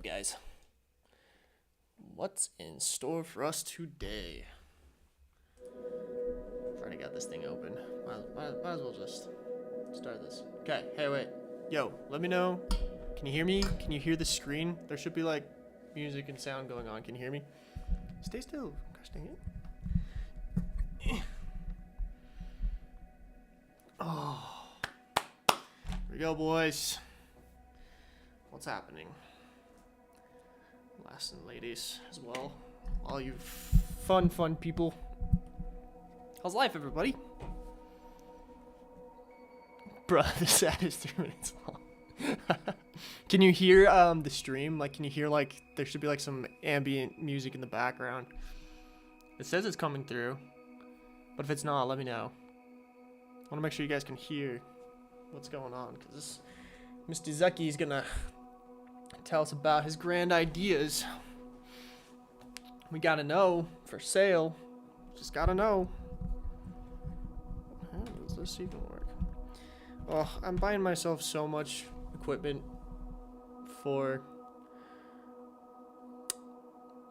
up, guys? What's in store for us today? I've already got this thing open. Might as well just start this. Okay, hey, wait. Yo, let me know. Can you hear me? Can you hear the screen? There should be like music and sound going on. Can you hear me? Stay still. Gosh dang it. Oh. Here we go, boys. What's happening? Lass and ladies as well. All you fun people. How's life, everybody? Bruh, the saddest 3 minutes long. Can you hear the stream? Like, can you hear, like, there should be like some ambient music in the background. It says it's coming through, but if it's not, let me know. I want to make sure you guys can hear what's going on, because Mr. Zucky is gonna tell us about his grand ideas. We gotta know for sale. Just gotta know. How does this even work? Oh, I'm buying myself so much equipment for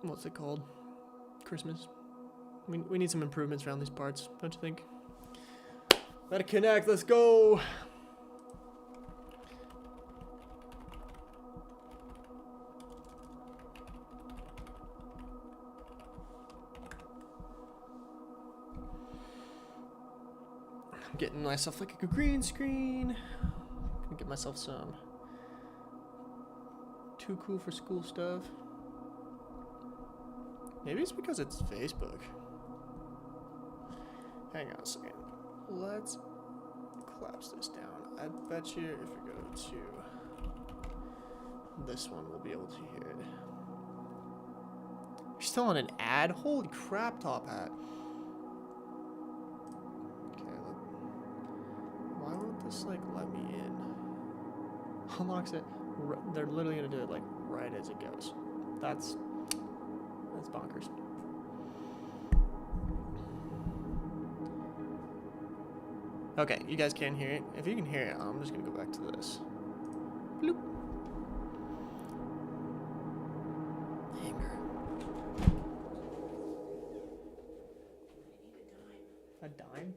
what's it called? Christmas. We need some improvements around these parts, don't you think? Gotta connect, let's go! I'm getting myself like a green screen. Gonna get myself some too cool for school stuff. Maybe it's because it's Facebook. Hang on a second. Let's collapse this down. I bet you if we go to this one, we'll be able to hear it. You're still on an ad? Holy crap, Top Hat. Okay, why won't this, like, let me in? Unlocks it. They're literally gonna do it, like, right as it goes. That's bonkers. Okay, you guys can hear it. If you can hear it, I'm just gonna go back to this. Bloop. Hanger. A dime?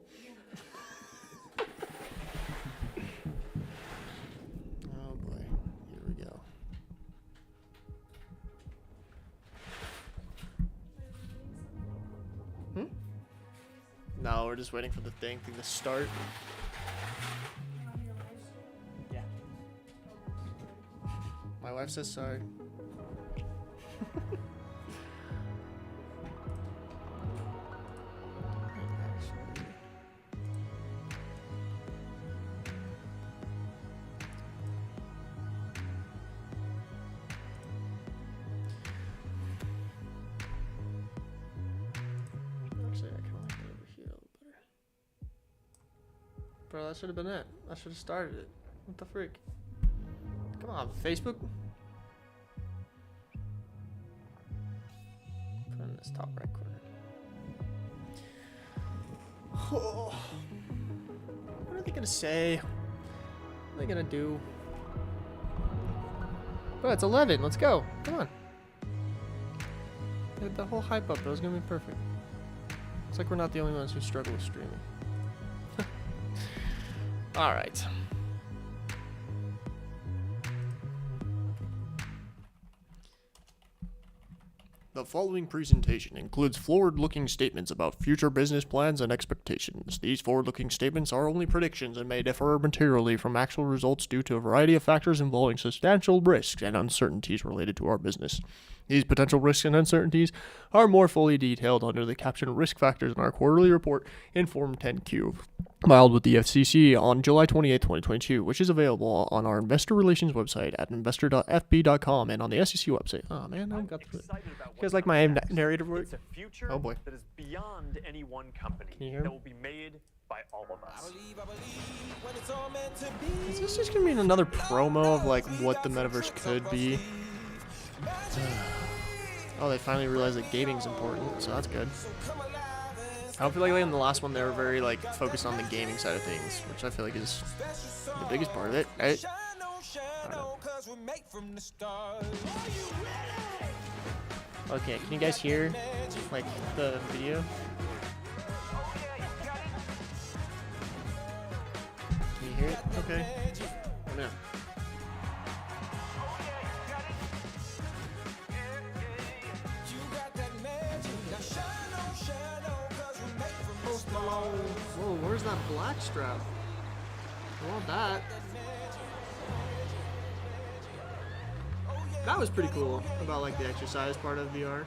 Oh boy, here we go. No, we're just waiting for the thing to start. Yeah. My wife says sorry. Bro, that should have been it. I should have started it. What the freak? Come on, Facebook. Put in this top right corner. Oh. What are they gonna say? What are they gonna do? Bro, it's 11. Let's go. Come on. Get the whole hype up. That was gonna be perfect. Looks like we're not the only ones who struggle with streaming. All right. The following presentation includes forward-looking statements about future business plans and expectations. These forward-looking statements are only predictions and may differ materially from actual results due to a variety of factors involving substantial risks and uncertainties related to our business. These potential risks and uncertainties are more fully detailed under the caption Risk Factors in our quarterly report in Form 10-Q, filed with the FCC on July 28, 2022, which is available on our investor relations website at investor.fb.com and on the SEC website. Oh man, I got through it. You guys like my narrator work? It's a future that is beyond any one company that will be made by all of us. Is this just gonna be another promo of like what the metaverse could be? Oh, they finally realized that gaming's important, so that's good. I don't feel like in the last one they were very like focused on the gaming side of things, which I feel like is the biggest part of it, right? I don't know. Okay, can you guys hear like the video? Can you hear it? Okay. Oh, no. Whoa, where's that black strap? I want that. That was pretty cool about like the exercise part of VR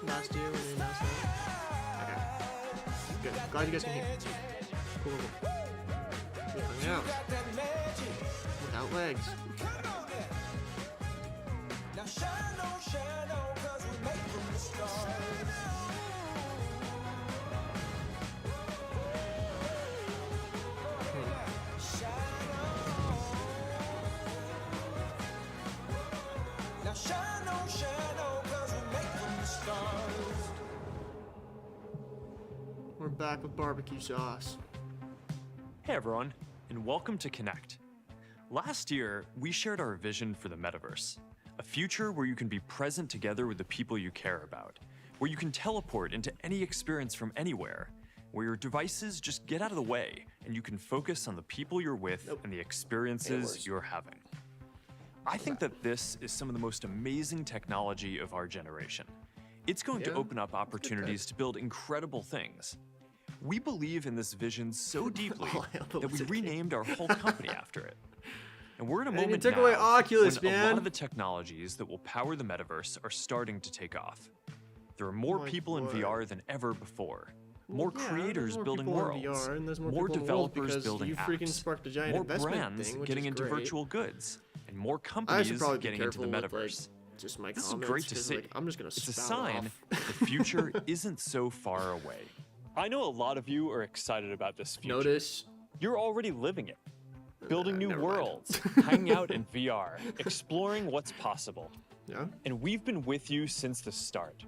last year when they announced that. Okay. Good. Glad you guys can hear. Cool. Good. Hang out. Without legs. We're back with barbecue sauce. Hey everyone, and welcome to Connect. Last year, we shared our vision for the metaverse, a future where you can be present together with the people you care about, where you can teleport into any experience from anywhere, where your devices just get out of the way and you can focus on the people you're with and the experiences you're having. I think that this is some of the most amazing technology of our generation. It's going to open up opportunities to build incredible things. We believe in this vision so deeply that we renamed our whole company after it. And we're in a moment now away Oculus, when a lot of the technologies that will power the metaverse are starting to take off. There are more people in VR than ever before. More creators building worlds, more developers building apps, more brands getting into virtual goods, and more companies getting into the metaverse. Just my This is great to see. I'm just gonna It's a spout sign off. that the future isn't so far away. I know a lot of you are excited about this future. Notice. You're already living it. Building new never mind. worlds, hanging out in VR, exploring what's possible. Yeah. And we've been with you since the start.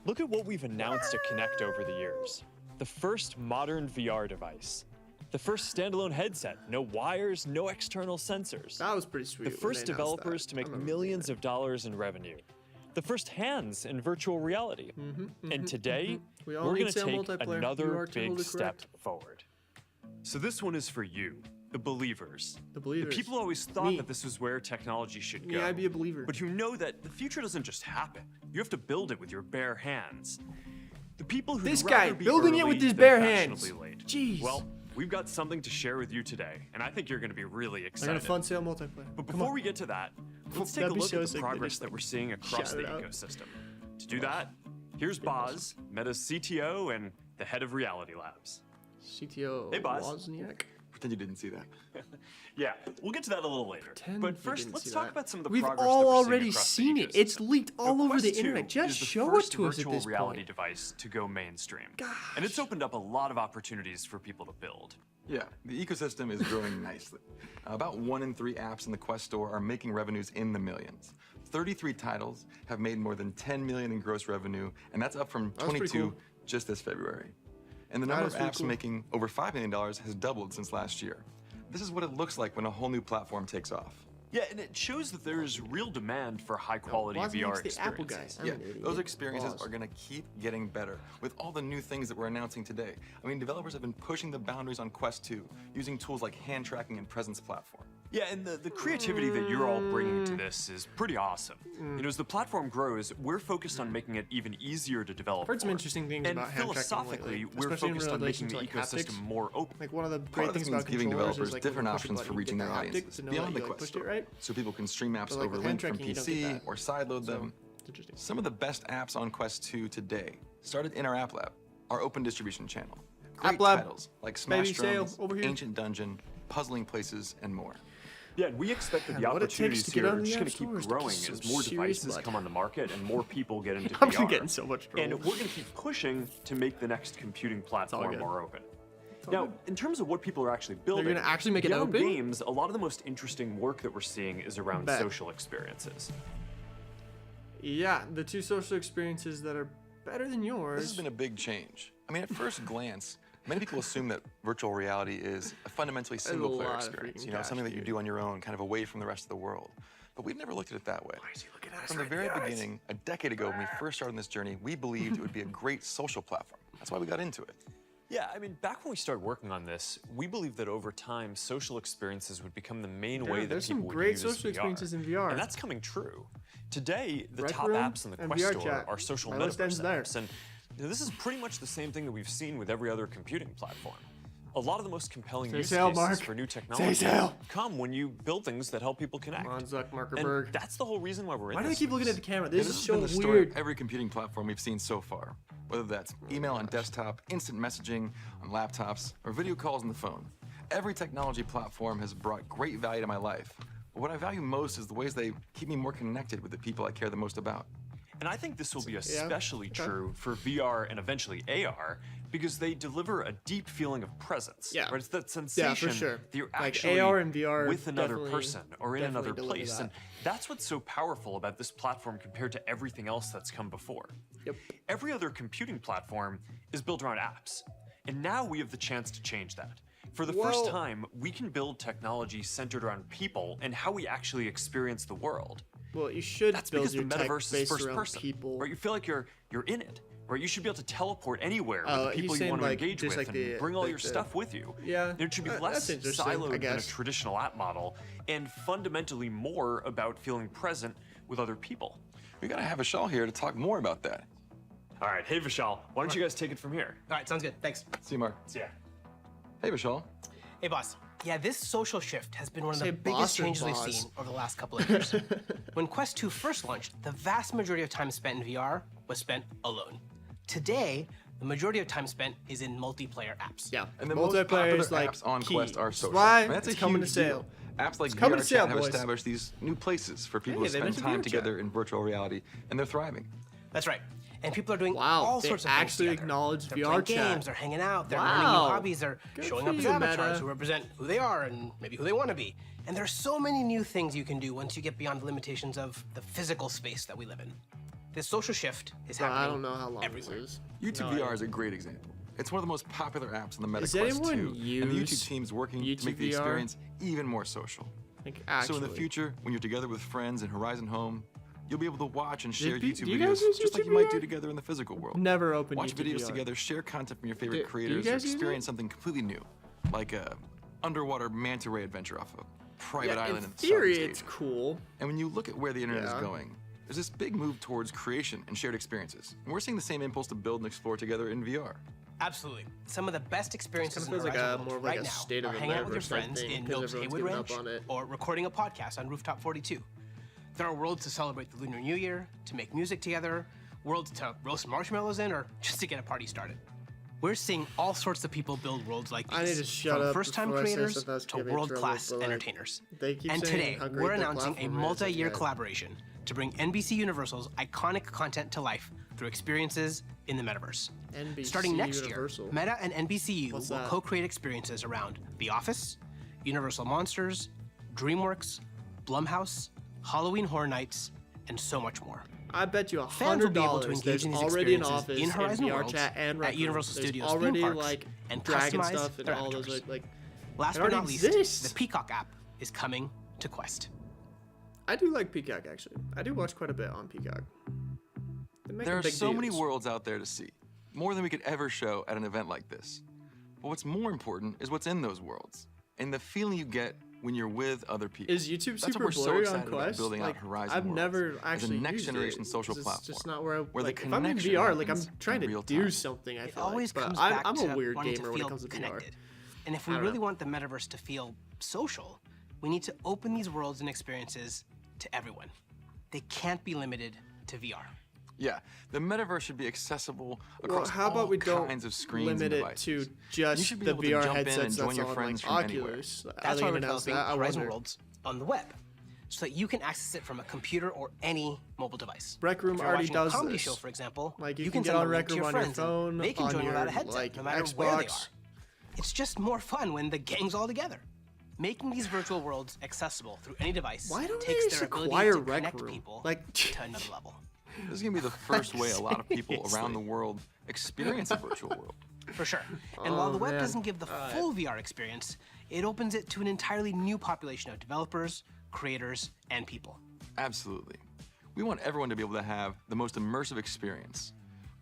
Look at what we've announced at Connect over the years. The first modern VR device. The first standalone headset, no wires, no external sensors. That was pretty sweet. The when first they announced developers that. to make I remember millions reading of dollars in revenue. The first hands in virtual reality. And today, We all we're need going to Sam take multiplayer. You another are big totally step correct. forward. So this one is for you, the believers. The believers. The people always thought Me. that this was where technology should go. Yeah, I'd be a believer. But you know that the future doesn't just happen. You have to build it with your bare hands. The people who This guy, be building it early with his than bare hands. fashionably late. Jeez. Well, we've got something to share with you today, and I think you're going to be really I excited. got a fun sale multiplayer. But Come before on. we get to that, let's take a That'd be look so at sick the if they progress just, that we're seeing across shout the it out. ecosystem. To do that, here's Boz, Meta's CTO and the head of Reality Labs. CTO Hey, boss. Wozniak. Pretend you didn't see that. Yeah, we'll get to that a little later. Pretend But you first, didn't let's see talk that. about some of the We've progress all that we're seeing already across seen the it. It's ecosystem. leaked all Now, over the Quest 2 internet. Just is the show it first to us at virtual this reality point. device to go mainstream. And it's opened up a lot of opportunities for people to build. Yeah, the ecosystem is growing nicely. About 1 in 3 apps in the Quest store are making revenues in the millions. 33 titles have made more than 10 million in gross revenue, and that's up from That's pretty 22 cool. just this February. And the That number is of pretty apps cool. making over $5 million has doubled since last year. This is what it looks like when a whole new platform takes off. Yeah, and it shows that there's real demand for high-quality VR Wozniak's the Apple guy. experiences. I'm Yeah, an idiot. those experiences Woz. are going to keep getting better with all the new things that we're announcing today. I mean, developers have been pushing the boundaries on Quest 2 using tools like hand tracking and presence platform. Yeah, and the creativity that you're all bringing to this is pretty awesome. You know, as the platform grows, we're focused on making it even easier to develop. I've heard some for. interesting things and about hand tracking philosophically, lately, we're especially in focused on relation making the to, like, ecosystem haptics. more open. Like one of the Part great of this things means about giving controllers developers is like different when you push a options for button, you reaching get their the audiences haptics to know beyond that the you, like, Quest pushed it store, right. so people can stream apps But, like, over with hand link from tracking, you don't get PC that. or sideload So, them. it's interesting. Some of the best apps on Quest 2 today started in our App Lab, our open distribution channel. Great App Lab. titles like Smash Baby sale Drums, over here. Ancient Dungeon, Puzzling Places, and more. Yeah, and we expect that the Man, what it takes opportunities to get here on are the just App going to keep Store is to growing kiss some as more serious devices butt. come on the market and more people get into I'm VR. getting so much trouble. And we're going to keep pushing to make the next computing platform good. more open. all Now, good. in terms of what people are actually building, gonna actually make it beyond open? games, a lot of the most interesting work that we're seeing is around Bet. social experiences. Yeah, the two social experiences that are better than yours. This has been a big change. I mean, at first glance, many people assume that virtual reality is a fundamentally single-player lot of experience, freaking you know, cash, something that you dude. do on your own, kind of away from the rest of the world. but we've never looked at it that way. Why is he looking at us From the right in very the eyes? beginning, a decade ago when we first started on this journey, we believed it would be a great social platform. That's why we got into it. Yeah, I mean, back when we started working on this, we believed that over time, social experiences would become the main way that there's people some would great use social VR. experiences in VR. And that's coming true. Today, the Rec top Room apps in the and Quest VR Store chat. are social My list ends metaverse there. apps. And this is pretty much the same thing that we've seen with every other computing platform. A lot of the most compelling use sail, cases Mark. for new Say technology sail. come when you build things that help people connect. Come on, Zuck And Markerberg. that's the whole reason why we're in Why do they this keep looking at space. the camera? Yeah, This is has so been the story weird. of every computing platform we've seen so far. Whether that's email on desktop, instant messaging on laptops, or video calls on the phone. Every technology platform has brought great value to my life. But what I value most is the ways they keep me more connected with the people I care the most about. And I think this will be especially true for VR and eventually AR because they deliver a deep feeling of presence. Yeah. Right? It's that sensation sure. that you're Like, actually AR and VR with another definitely- person or in another definitely deliver place. that. And that's what's so powerful about this platform compared to everything else that's come before. Yep. Every other computing platform is built around apps. And now we have the chance to change that. For the first Well- time, we can build technology centered around people and how we actually experience the world. Well, you should That's build because your the tech metaverse is based first around person. people. Right? You feel like you're in it. Right? You should be able to teleport anywhere with the he's people you saying, want to like, engage just with like and the- bring all like your the- stuff with you. Yeah, It should be that's less interesting, I siloed than a guess. traditional app model and fundamentally more about feeling present with other people. We gotta have Vishal here to talk more about that. All right, hey Vishal, why don't you guys take it from here? All right, sounds good. Thanks. See you, Mark. Yeah. Hey, Vishal. Hey, boss. Yeah, this social shift has been one of Say the biggest boss or changes we've boss? seen over the last couple of years. When Quest 2 first launched, the vast majority of time spent in VR was spent alone. Today, the majority of time spent is in multiplayer apps. Yeah, And the most multiplayer popular is like apps on key. Quest are That's social. why And that's it's a coming to huge deal. sale. Apps like coming to VR sale, Chat have boys. established these new places for people Yeah, to they spend mentioned time VR together Chat. in virtual reality, and they're thriving. That's right. And people are doing Wow, all they sorts of actually things together. acknowledge they're VR playing chat. games, they're hanging out, they're learning new Wow. hobbies, they're Good showing for up as you, avatars Meta. who represent who they are and maybe who they want to be. And there are so many new things you can do once you get beyond the limitations of the physical space that we live in. This social shift is Bro, happening I don't know how long everywhere. this is. YouTube No, VR is a great example. It's one of the most popular apps on the Meta Does Quest 2, anyone and the use YouTube team's working YouTube to make the VR? experience even more social. Like, So in the actually. future, when you're together with friends in Horizon Home, you'll be able to watch and share do YouTube you guys videos use just like YouTube you might VR? do together in the physical world. Never open Watch YouTube videos VR. together, share content from your favorite Do you creators, or guys use it? experience something completely new, like a underwater manta ray adventure off a private Yeah, island in in theory, Southeast it's Asia. cool. And when you look at where the internet Yeah. is going, there's this big move towards creation and shared experiences. And we're seeing the same impulse to build and explore together in VR. Absolutely. Some of the best experiences in feels like Horizon a World more of like right a now state of are the hanging out with your metaverse type friends thing, in 'cause Noak's everyone's Haywood giving Ranch up on it. or recording a podcast on Rooftop 42. There are worlds to celebrate the Lunar New Year, to make music together, worlds to roast marshmallows in, or just to get a party started. We're seeing all sorts of people build worlds like these. I need to shut from up first-time before I say creators stuff that's to gonna be world-class trouble, but, like, entertainers. they keep And saying today, how great we're their announcing a platform is, multi-year yet- collaboration to bring NBC Universal's iconic content to life through experiences in the metaverse. NBC Starting next Universal. year, Meta and NBCU What's will that? co-create experiences around The Office, Universal Monsters, DreamWorks, Blumhouse, Halloween Horror Nights, and so much more. I bet you Fans will be able to $100 engage there's in these already an experiences office in Horizon VR Worlds chat and at Rec Room. Universal There's Studios already theme parks like and dragon customize stuff and their all those avatars. like. Last It but already not least, exists. the Peacock app is coming to Quest. I do like Peacock actually. I do watch quite a bit on Peacock. They make There are big so many deals. worlds out there to see, more than we could ever show at an event like this. But what's more important is what's in those worlds, and the feeling you get when you're with other people. Is YouTube That's what super we're so blurry excited on about Quest? building Like, out Horizon I've Worlds never as actually a next used generation it, social 'cause platform. It's just not where I where the like. If I'm in connection VR, like I'm happens trying in to real do time. something. I It feel always like, comes but back I'm to a weird wanting gamer to when it feel comes to connected. VR. And if we I don't really know. want the metaverse to feel social, we need to open these worlds and experiences to everyone. They can't be limited to VR. Yeah, the metaverse should be accessible Well, across how about all we don't kinds of screens limit and it devices. to You just should be the able to VR jump in and headsets join that's your on friends like from anywhere. Oculus? Are That's they why we're even announced developing that? I Horizon wonder. Worlds on the web, so that you can access it from a computer or any mobile device. Rec Room If you're already watching does a comedy this. show, for example, Like, you you can can get send on the link Rec to Room your on your friends, and phone, they can on join without a your, headset, like, no matter where they Xbox. are. It's just more fun when the gang's all together. Making these virtual worlds accessible through any device Why don't they takes just their ability acquire to Rec connect Room? people Like- to another level. This is gonna be the first way a lot of people around Seriously. the world experience a virtual world. For sure. And while the web man. doesn't give the full VR experience, it opens it to an entirely new population of developers, creators, and people. Absolutely. We want everyone to be able to have the most immersive experience,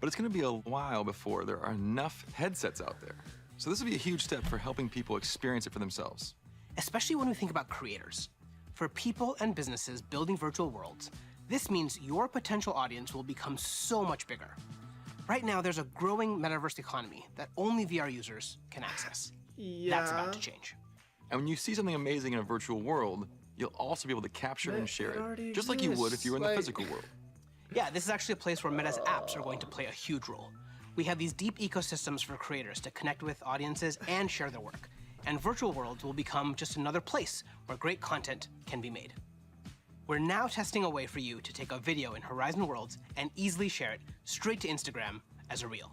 but it's going to be a while before there are enough headsets out there. So this will be a huge step for helping people experience it for themselves. Especially when we think about creators. For people and businesses building virtual worlds, this means your potential audience will become so much bigger. Right now, there's a growing metaverse economy that only VR users can access. That's about to change. And when you see something amazing in a virtual world, you'll also be able to capture and share it, just like you would if you were in the physical world. Yeah, this is actually a place where Meta's apps are going to play a huge role. We have these deep ecosystems for creators to connect with audiences and share their work. And virtual worlds will become just another place where great content can be made. We're now testing a way for you to take a video in Horizon Worlds and easily share it straight to Instagram as a reel.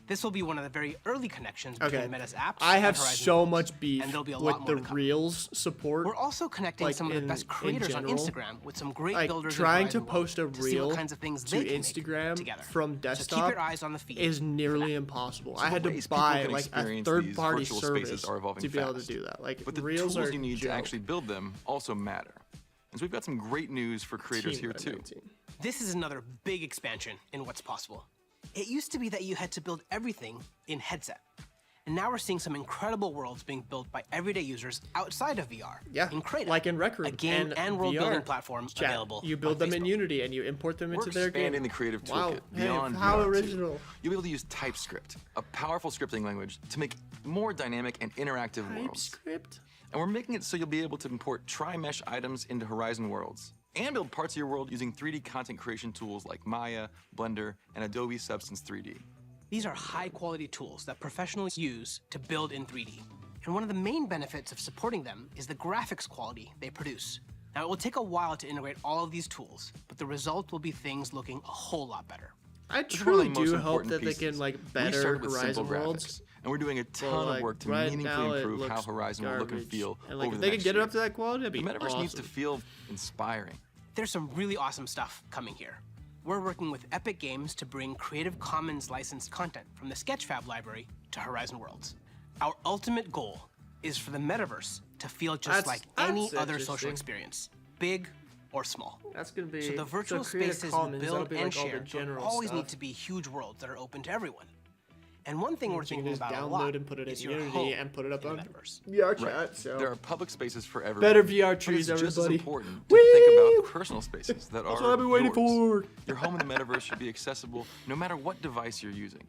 This will be one of the very early connections between Meta's apps I have and Horizon so Worlds, much beef and there'll be a with lot more the to come. Reels support. We're also connecting some of the best creators on Instagram with some great like builders trying in to Horizon post a Worlds to see reel what kinds of things to they can make Instagram together. from So desktop keep your eyes on the feed. is nearly impossible. I had the to ways people buy can like a experience third-party these virtual service spaces are evolving to be able to fast. do that. Like But the Reels tools are you need to joke. actually build them also matter. And so we've got some great news for creators Team here too. 19. This is another big expansion in what's possible. It used to be that you had to build everything in headset. And now we're seeing some incredible worlds being built by everyday users outside of VR. Yeah, in Crata, like in Rec Room a game and world VR. building platform Chat. available. You build on them in Facebook. Unity and you import them into We're their game. expanding the creative Wow, toolkit hey, beyond how VR too. original. You'll be able to use TypeScript, a powerful scripting language, to make more dynamic and interactive worlds. TypeScript. And we're making it so you'll be able to import tri-mesh items into Horizon Worlds and build parts of your world using 3D content creation tools like Maya, Blender, and Adobe Substance 3D. These are high-quality tools that professionals use to build in 3D. And one of the main benefits of supporting them is the graphics quality they produce. Now, it will take a while to integrate all of these tools, but the result will be things looking a whole lot better. I This is one of the truly most do hope important that they pieces. can like We better started with simple Horizon Worlds. graphics, and we're doing a ton But, of like, work to right meaningfully now it improve how looks Horizon will look and garbage. feel And like over if the they could next get it year. up to that quality, that'd be The metaverse awesome. needs to feel inspiring. There's some really awesome stuff coming here. We're working with Epic Games to bring Creative Commons licensed content from the Sketchfab library to Horizon Worlds. Our ultimate goal is for the metaverse to feel just like any other social interesting. experience, big or small. That's gonna be So the virtual Creative spaces Commons, you that'll build be, and like, all the share don't general always stuff. need to be huge worlds that are open to everyone. And one thing we're You can thinking just about a download lot and put it is in your Unity home and put it up in on the metaverse. VR Right. chat. So There are public spaces for everyone. better VR but trees, it's just everybody. as important to think about the personal spaces that That's are what I've been waiting yours. for. Your home in the metaverse should be accessible no matter what device you're using.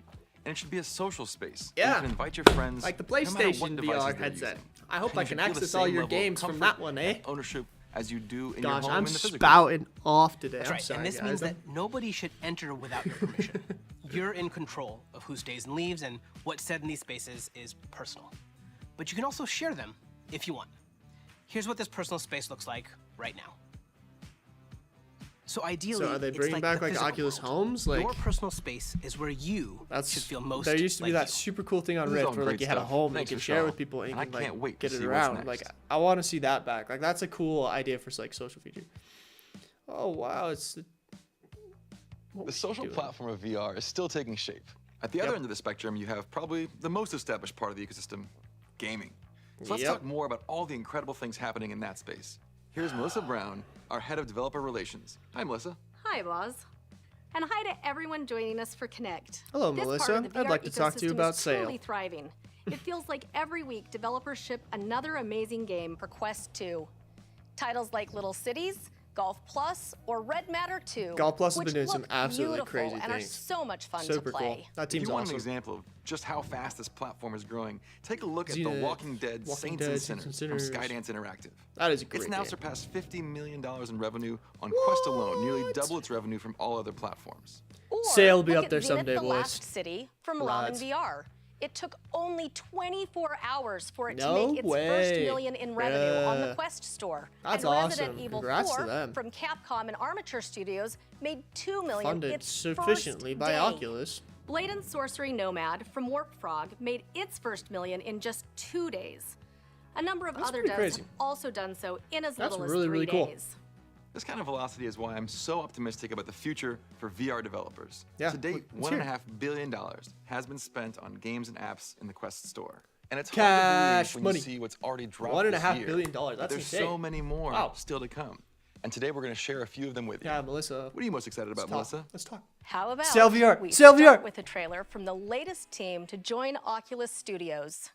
And it should be a social space. where Yeah. You can invite your friends. Like the no matter what PlayStation devices VR they're headset. using. I hope And I you can should feel the access all same your level of games from comfort that one, eh? and ownership as you do in Gosh, your home I'm in the physical. spouting off today. That's I'm right, sorry, and this guys. means that nobody should enter without your permission. You're in control of who stays and leaves, and what's said in these spaces is personal. But you can also share them if you want. Here's what this personal space looks like right now. So ideally, So are they it's bringing like back the like physical Oculus world. Homes? Like Your personal space is where you should feel most there used to be like that you. super cool thing on This is all Rift where like great you had a stuff. home and you Thanks could for share showing. with people and you And can I can't like wait get to it see what's around. Like next. I want to see that back. Like that's a cool idea for like social feature. Oh wow, it's The social platform of VR is still taking shape. At the other end of the spectrum, you have probably the most established part of the ecosystem, gaming. So let's Yep. talk more about all the incredible things happening in that space. Here's Melissa Brown, our head of developer relations. Hi, Melissa. Hi, Boz. And hi to everyone joining us for Connect. Hello, This Melissa. part of the I'd VR like to talk to you ecosystem about is Sail. truly thriving. It feels like every week developers ship another amazing game for Quest 2. Titles like Little Cities, Golf Plus, or Red Matter 2, Golf Plus has which been doing some look absolutely beautiful crazy and are things. so much fun Super to play. cool. That If team's you want awesome. an example of just how fast this platform is growing, take a look at Xena- The Walking Dead Walking Saints Dead, and Saints and Sinners from Sinners. Skydance Interactive. That is a great It's now game. surpassed $50 million in revenue on Quest alone, nearly double its revenue from all other platforms. Or Sail will be look up at there Zenith someday, the boys. Last City from Ramen Lads. VR. It took only 24 hours for it No to make its first way. million in revenue on the Yeah. Quest store. That's and awesome. Resident Evil Congrats to 4 them. from Capcom and Armature Studios made 2 million Funded its sufficiently first by day. Oculus. Blade and Sorcery Nomad from Warp Frog made its first million in just 2 days. A number of That's other pretty devs crazy. have also done so in as That's little really, as 3 really cool. days. This kind of velocity is why I'm so optimistic about the future for VR developers. Yeah, To date, let's hear it. $1.5 billion has been spent on games and apps in the Quest store. And it's Cash hard to believe when money. you see what's already dropped $1.5 this year. billion. But That's there's insane. so many more Wow. still to come. And today we're going to share a few of them with you. Yeah, Melissa. What are you most excited about, Melissa? Let's talk. How about Sell VR, we sell start VR. with a trailer from the latest team to join Oculus Studios.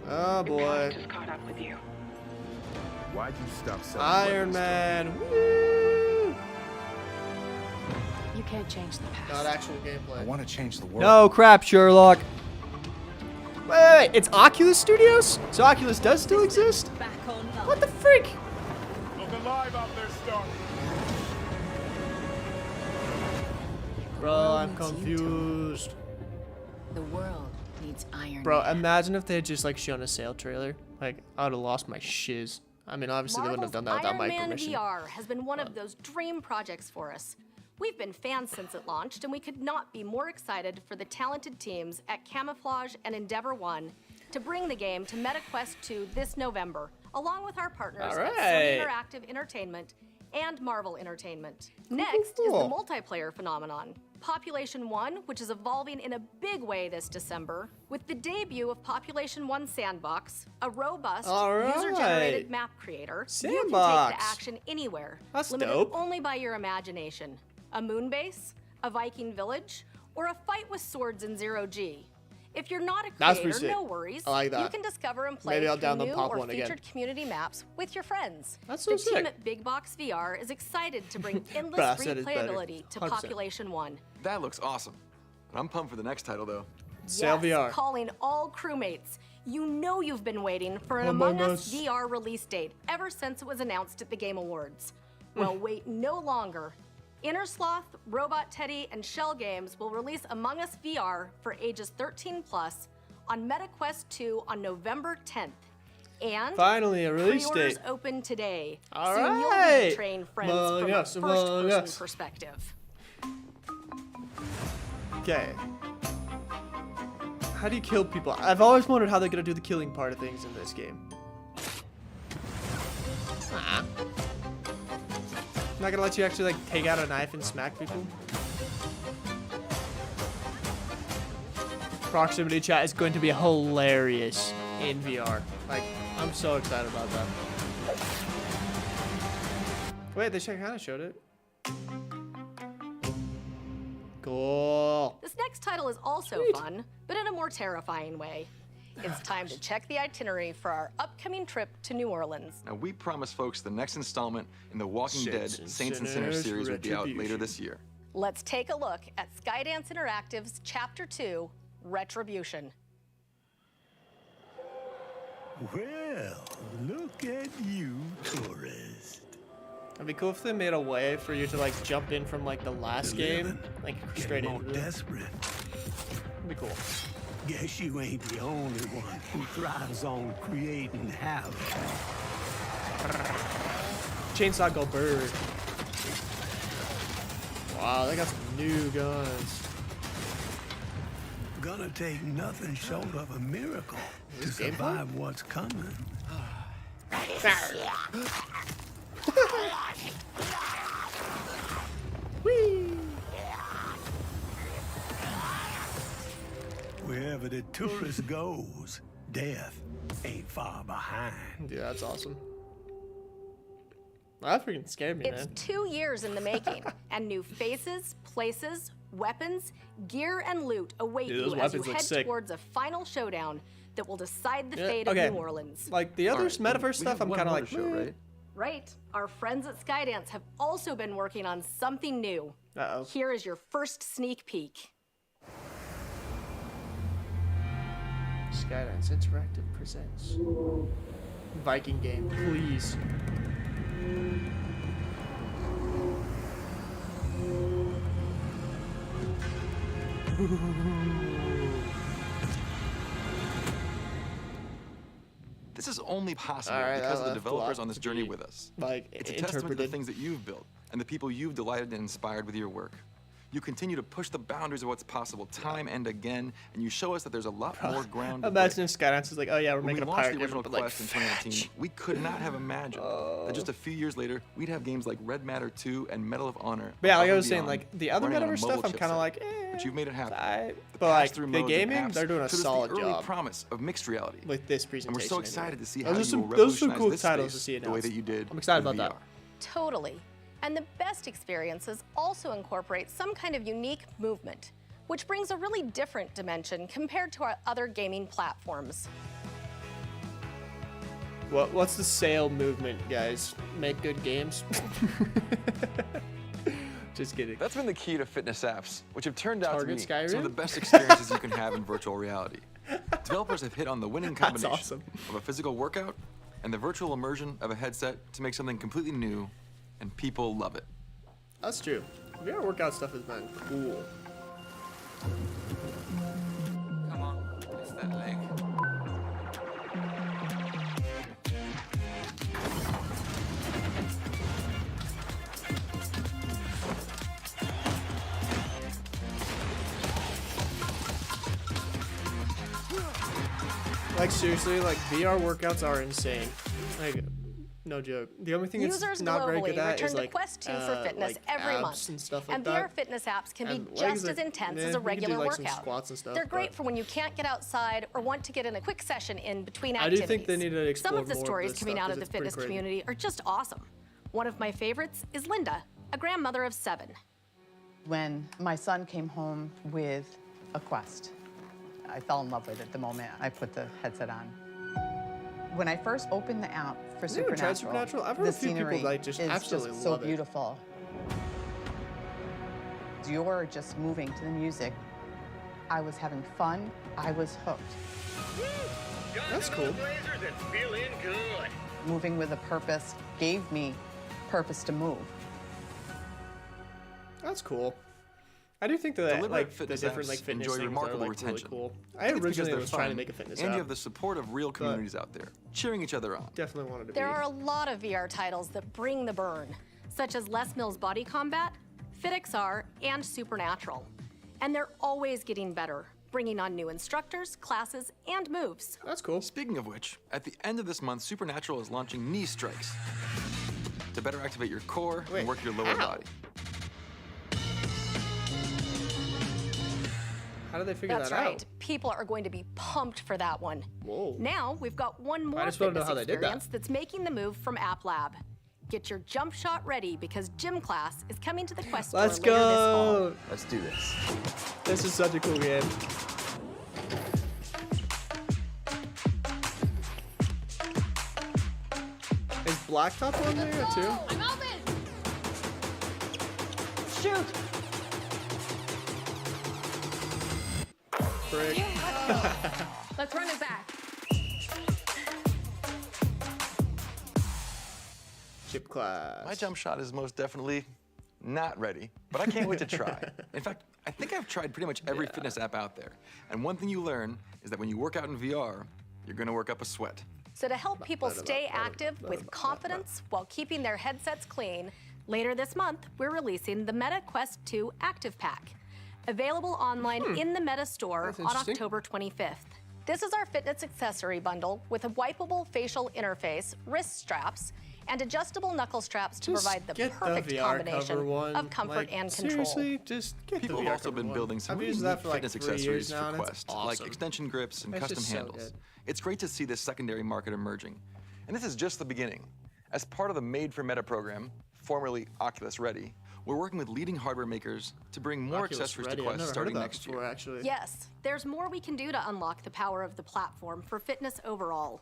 Oh boy. Just caught up with you. Why'd you stop selling Iron weapons, Man. Woo! You can't change the past. Not actual gameplay. I want to change the world. No crap, Sherlock. Wait, it's Oculus Studios? So Oculus does still exist? Back online. What the freak? Look alive out there, Stark. Bro, I'm confused. The world needs Iron Bro, Man. imagine if they had just like shown a sale trailer. Like, I would have lost my shiz. I mean, obviously they wouldn't have done that without my Iron Man permission. VR has been one of those dream projects for us. We've been fans since it launched, and we could not be more excited for the talented teams at Camouflage and Endeavor One to bring the game to MetaQuest 2 this November, along with our partners All at right. Sony Interactive Entertainment and Marvel Entertainment. Next is the cool. multiplayer phenomenon, Population 1, which is evolving in a big way this December, with the debut of Population 1 Sandbox, a robust, All user-generated right. map creator. You Sandbox. can take the action anywhere, That's limited dope. only by your imagination. A moon base, a Viking village, or a fight with swords in zero G. If you're not a That's creator, pretty sick. no worries. I like You that. can discover and play Maybe I'll through download new Pop or One again. featured community maps with your friends. That's so the sick. team at Big Box VR is excited to bring Bruh, I endless said it's better. replayability to 100%. Population 1. That looks awesome. But I'm pumped for the next title, though. Sale Yes, VR. calling all crewmates. You know you've been waiting for an Among Among Us Us. VR release date ever since it was announced at the Game Awards. Well, wait no longer. Inner Sloth, Robot Teddy, and Shell Games will release Among Us VR for ages 13 plus on MetaQuest 2 on November 10th. And Finally, a release pre-orders date. open today. All Soon you'll right. be betraying friends Among from Us, a Among first-person Us. perspective. Okay. How do you kill people? I've always wondered how they're gonna do the killing part of things in this game. Not gonna let you actually like take out a knife and smack people. Proximity chat is going to be hilarious in VR. Like, I'm so excited about that. Wait, they kind of showed it. Cool. This next title is also fun, but in a more terrifying way. It's time to check the itinerary for our upcoming trip to New Orleans. Now, we promised folks the next installment in the Walking Dead Saints and Saints and Sinners Sinners series would be out later Retribution. this year. Let's take a look at Skydance Interactive's Chapter 2, Retribution. Well, look at you, tourist. It'd be cool if they made a way for you to like jump in from like the last game, like straight Getting more into it. desperate. It'd be cool. Guess you ain't the only one who thrives on creating havoc. Chainsaw go bird. Wow, they got some new guns. Gonna take nothing short of a miracle to this gameplay? survive what's coming. Wherever the tourist goes, death ain't far behind. Yeah, that's awesome. That freaking scared me, It's man. 2 years in the making, and new faces, places, weapons, gear, and loot await Dude, those you as you weapons look head sick. towards a final showdown that will decide the Yeah, fate okay. of New Orleans. Like the other Alright, metaverse we stuff, have I'm one kind of more like, to show, meh. right? Right, our friends at Skydance have also been working on something new. Uh-oh. Here is your first sneak peek. Skydance Interactive presents Viking game, please. This is only possible Alright, because of the that's developers cool. on this journey with us. Like It's a testament to the interpreted. things that you've built and the people you've delighted and inspired with your work. You continue to push the boundaries of what's possible time and again, and you show us that there's a lot more ground to Imagine break. if Skydance is like, oh yeah, we're When we making a launched pirate the game, original but like, Quest in 2019, we could not have imagined that just a few years later, we'd have games like Red Matter 2 and Medal of Honor. But yeah, like I above was and saying, beyond, like the other running on a metaverse stuff, mobile I'm kind of chipset. like, But you've made it happen. But like Pass-through the modes and gaming, apps they're doing a showed us solid the early job promise of mixed reality. with this And presentation. we're so anyway. excited to see Those how are you some, will those are some revolutionize cool this titles to space see the way announced. that you did I'm excited with about VR. that. Totally. And the best experiences also incorporate some kind of unique movement, which brings a really different dimension compared to our other gaming platforms. What's the sale movement, guys? Make good games. Just kidding. That's been the key to fitness apps, which have turned out Target to be Skyrim? some of the best experiences you can have in virtual reality. Developers have hit on the winning That's combination awesome. of a physical workout and the virtual immersion of a headset to make something completely new, and people love it. That's true. VR workout stuff has been cool. Come on, it's that leg. Like seriously, like VR workouts are insane. Like no joke. The only thing Users it's not very globally good at return is to like Quest 2 for fitness like every abs month. and stuff like And that. VR fitness apps can And be legs, just as like, intense yeah, as you a can do, regular like, some workout. squats and stuff, They're great but- for when you can't get outside or want to get in a quick session in between I do activities. think they need to explore Some of the more of stories this coming stuff, out of 'cause the it's pretty fitness crazy. community are just awesome. One of my favorites is Linda, a grandmother of 7. When my son came home with a Quest, I fell in love with it the moment I put the headset on. When I first opened the app for You ever tried Supernatural, Supernatural? I've heard the a few people, scenery like, just is absolutely just so love it. beautiful. You're just moving to the music. I was having fun. I was hooked. That's cool. Moving with a purpose gave me purpose to move. That's cool. I do think that Deliberate like the fitness different apps like fitness enjoy things remarkable are like retention. really cool. I I think it's because originally they're was trying to fun, make a fitness and app. you have the support of real communities out there, cheering each other on. Definitely wanted to There be. are a lot of VR titles that bring the burn, such as Les Mills Body Combat, FitXR, and Supernatural. And they're always getting better, bringing on new instructors, classes, and moves. That's cool. Speaking of which, at the end of this month, Supernatural is launching knee strikes to better activate your core Wait, and work your lower how? body. How did they figure That's that right. out? People are going to be pumped for that one. Whoa. Now we've got one more just wanna know fitness how they did that. experience that's making the move from App Lab. Get your jump shot ready because gym class is coming to the Quest store Let's later this fall. go. Let's do this. This is such a cool game. Is Blacktop on there too? I'm open! Shoot! Frick. Let's run it back. Chip class. My jump shot is most definitely not ready, but I can't wait to try. In fact, I think I've tried pretty much every fitness app out there. And one thing you learn is that when you work out in VR, you're gonna work up a sweat. So to help people stay active with confidence while keeping their headsets clean, later this month, we're releasing the Meta Quest 2 Active Pack, available online in the Meta store That's on interesting. October 25th. This is our fitness accessory bundle with a wipeable facial interface, wrist straps, and adjustable knuckle straps to Just provide the get perfect the VR combination cover one. of comfort Like, and control. Seriously, just get People the have VR also cover been one. building some I've really used neat that for like fitness 3 years accessories now, for and it's Quest, like awesome. extension grips and It's custom just so handles. good. It's great to see this secondary market emerging. And this is just the beginning. As part of the Made for Meta program, formerly Oculus Ready, we're working with leading hardware makers to bring more Oculus accessories Ready. to I've Quest never heard starting of that next before, year. actually. Yes, there's more we can do to unlock the power of the platform for fitness overall.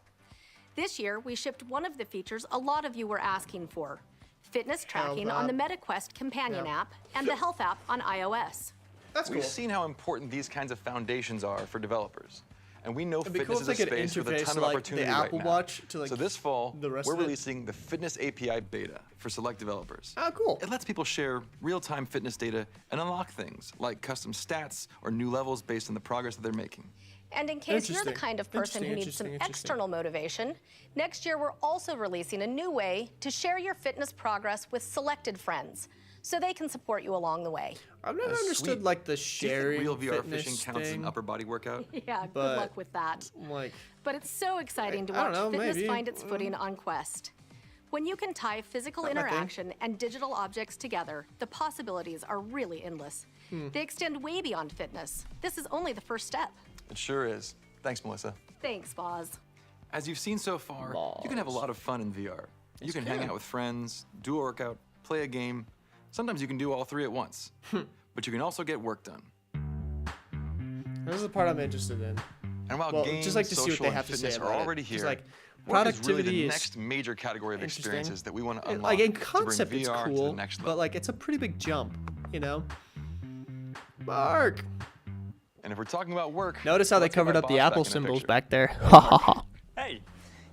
This year, we shipped one of the features a lot of you were asking for, fitness tracking on the MetaQuest companion app and the health app on iOS. That's cool. We've seen how important these kinds of foundations are for developers. And we know It'd be fitness cool is if a they could space with a interface, ton of like, the opportunity Apple right now. Watch to, like, so this fall, the rest we're of it. releasing the Fitness API beta for select developers. Oh, cool. It lets people share real-time fitness data and unlock things like custom stats or new levels based on the progress that they're making. And in case you're the Interesting. kind of person who needs some Interesting. external motivation, next year we're also releasing a new way to share your fitness progress with selected friends. so they can support you along the way. I've never understood Sweet. like the Do you think sharing real VR fitness fishing counts as an thing. upper body workout? Yeah, good But, luck with that. Like, But it's so exciting to I don't watch know, fitness maybe. find its footing on Quest. When you can tie physical Not my thing. interaction and digital objects together, the possibilities are really endless. They extend way beyond fitness. This is only the first step. It sure is. Thanks, Melissa. Thanks, Boz. As you've seen so far, you can have a lot of fun in VR. You can hang out with friends, do a workout, play a game. Sometimes you can do all three at once. But you can also get work done. this is the part I'm interested in. And while Well, games, just like to see what social, they and have to say fitness are about it. already Just here, like work is really productivity the is next major category of interesting. experiences that we want to unlock Like in to bring concept, it's VR to cool, the next level. but like it's a pretty big jump, you know. Mark, And if we're talking about work, notice how they let's get my covered up the boss Apple back in symbols picture. back there. Ha ha ha. Hey,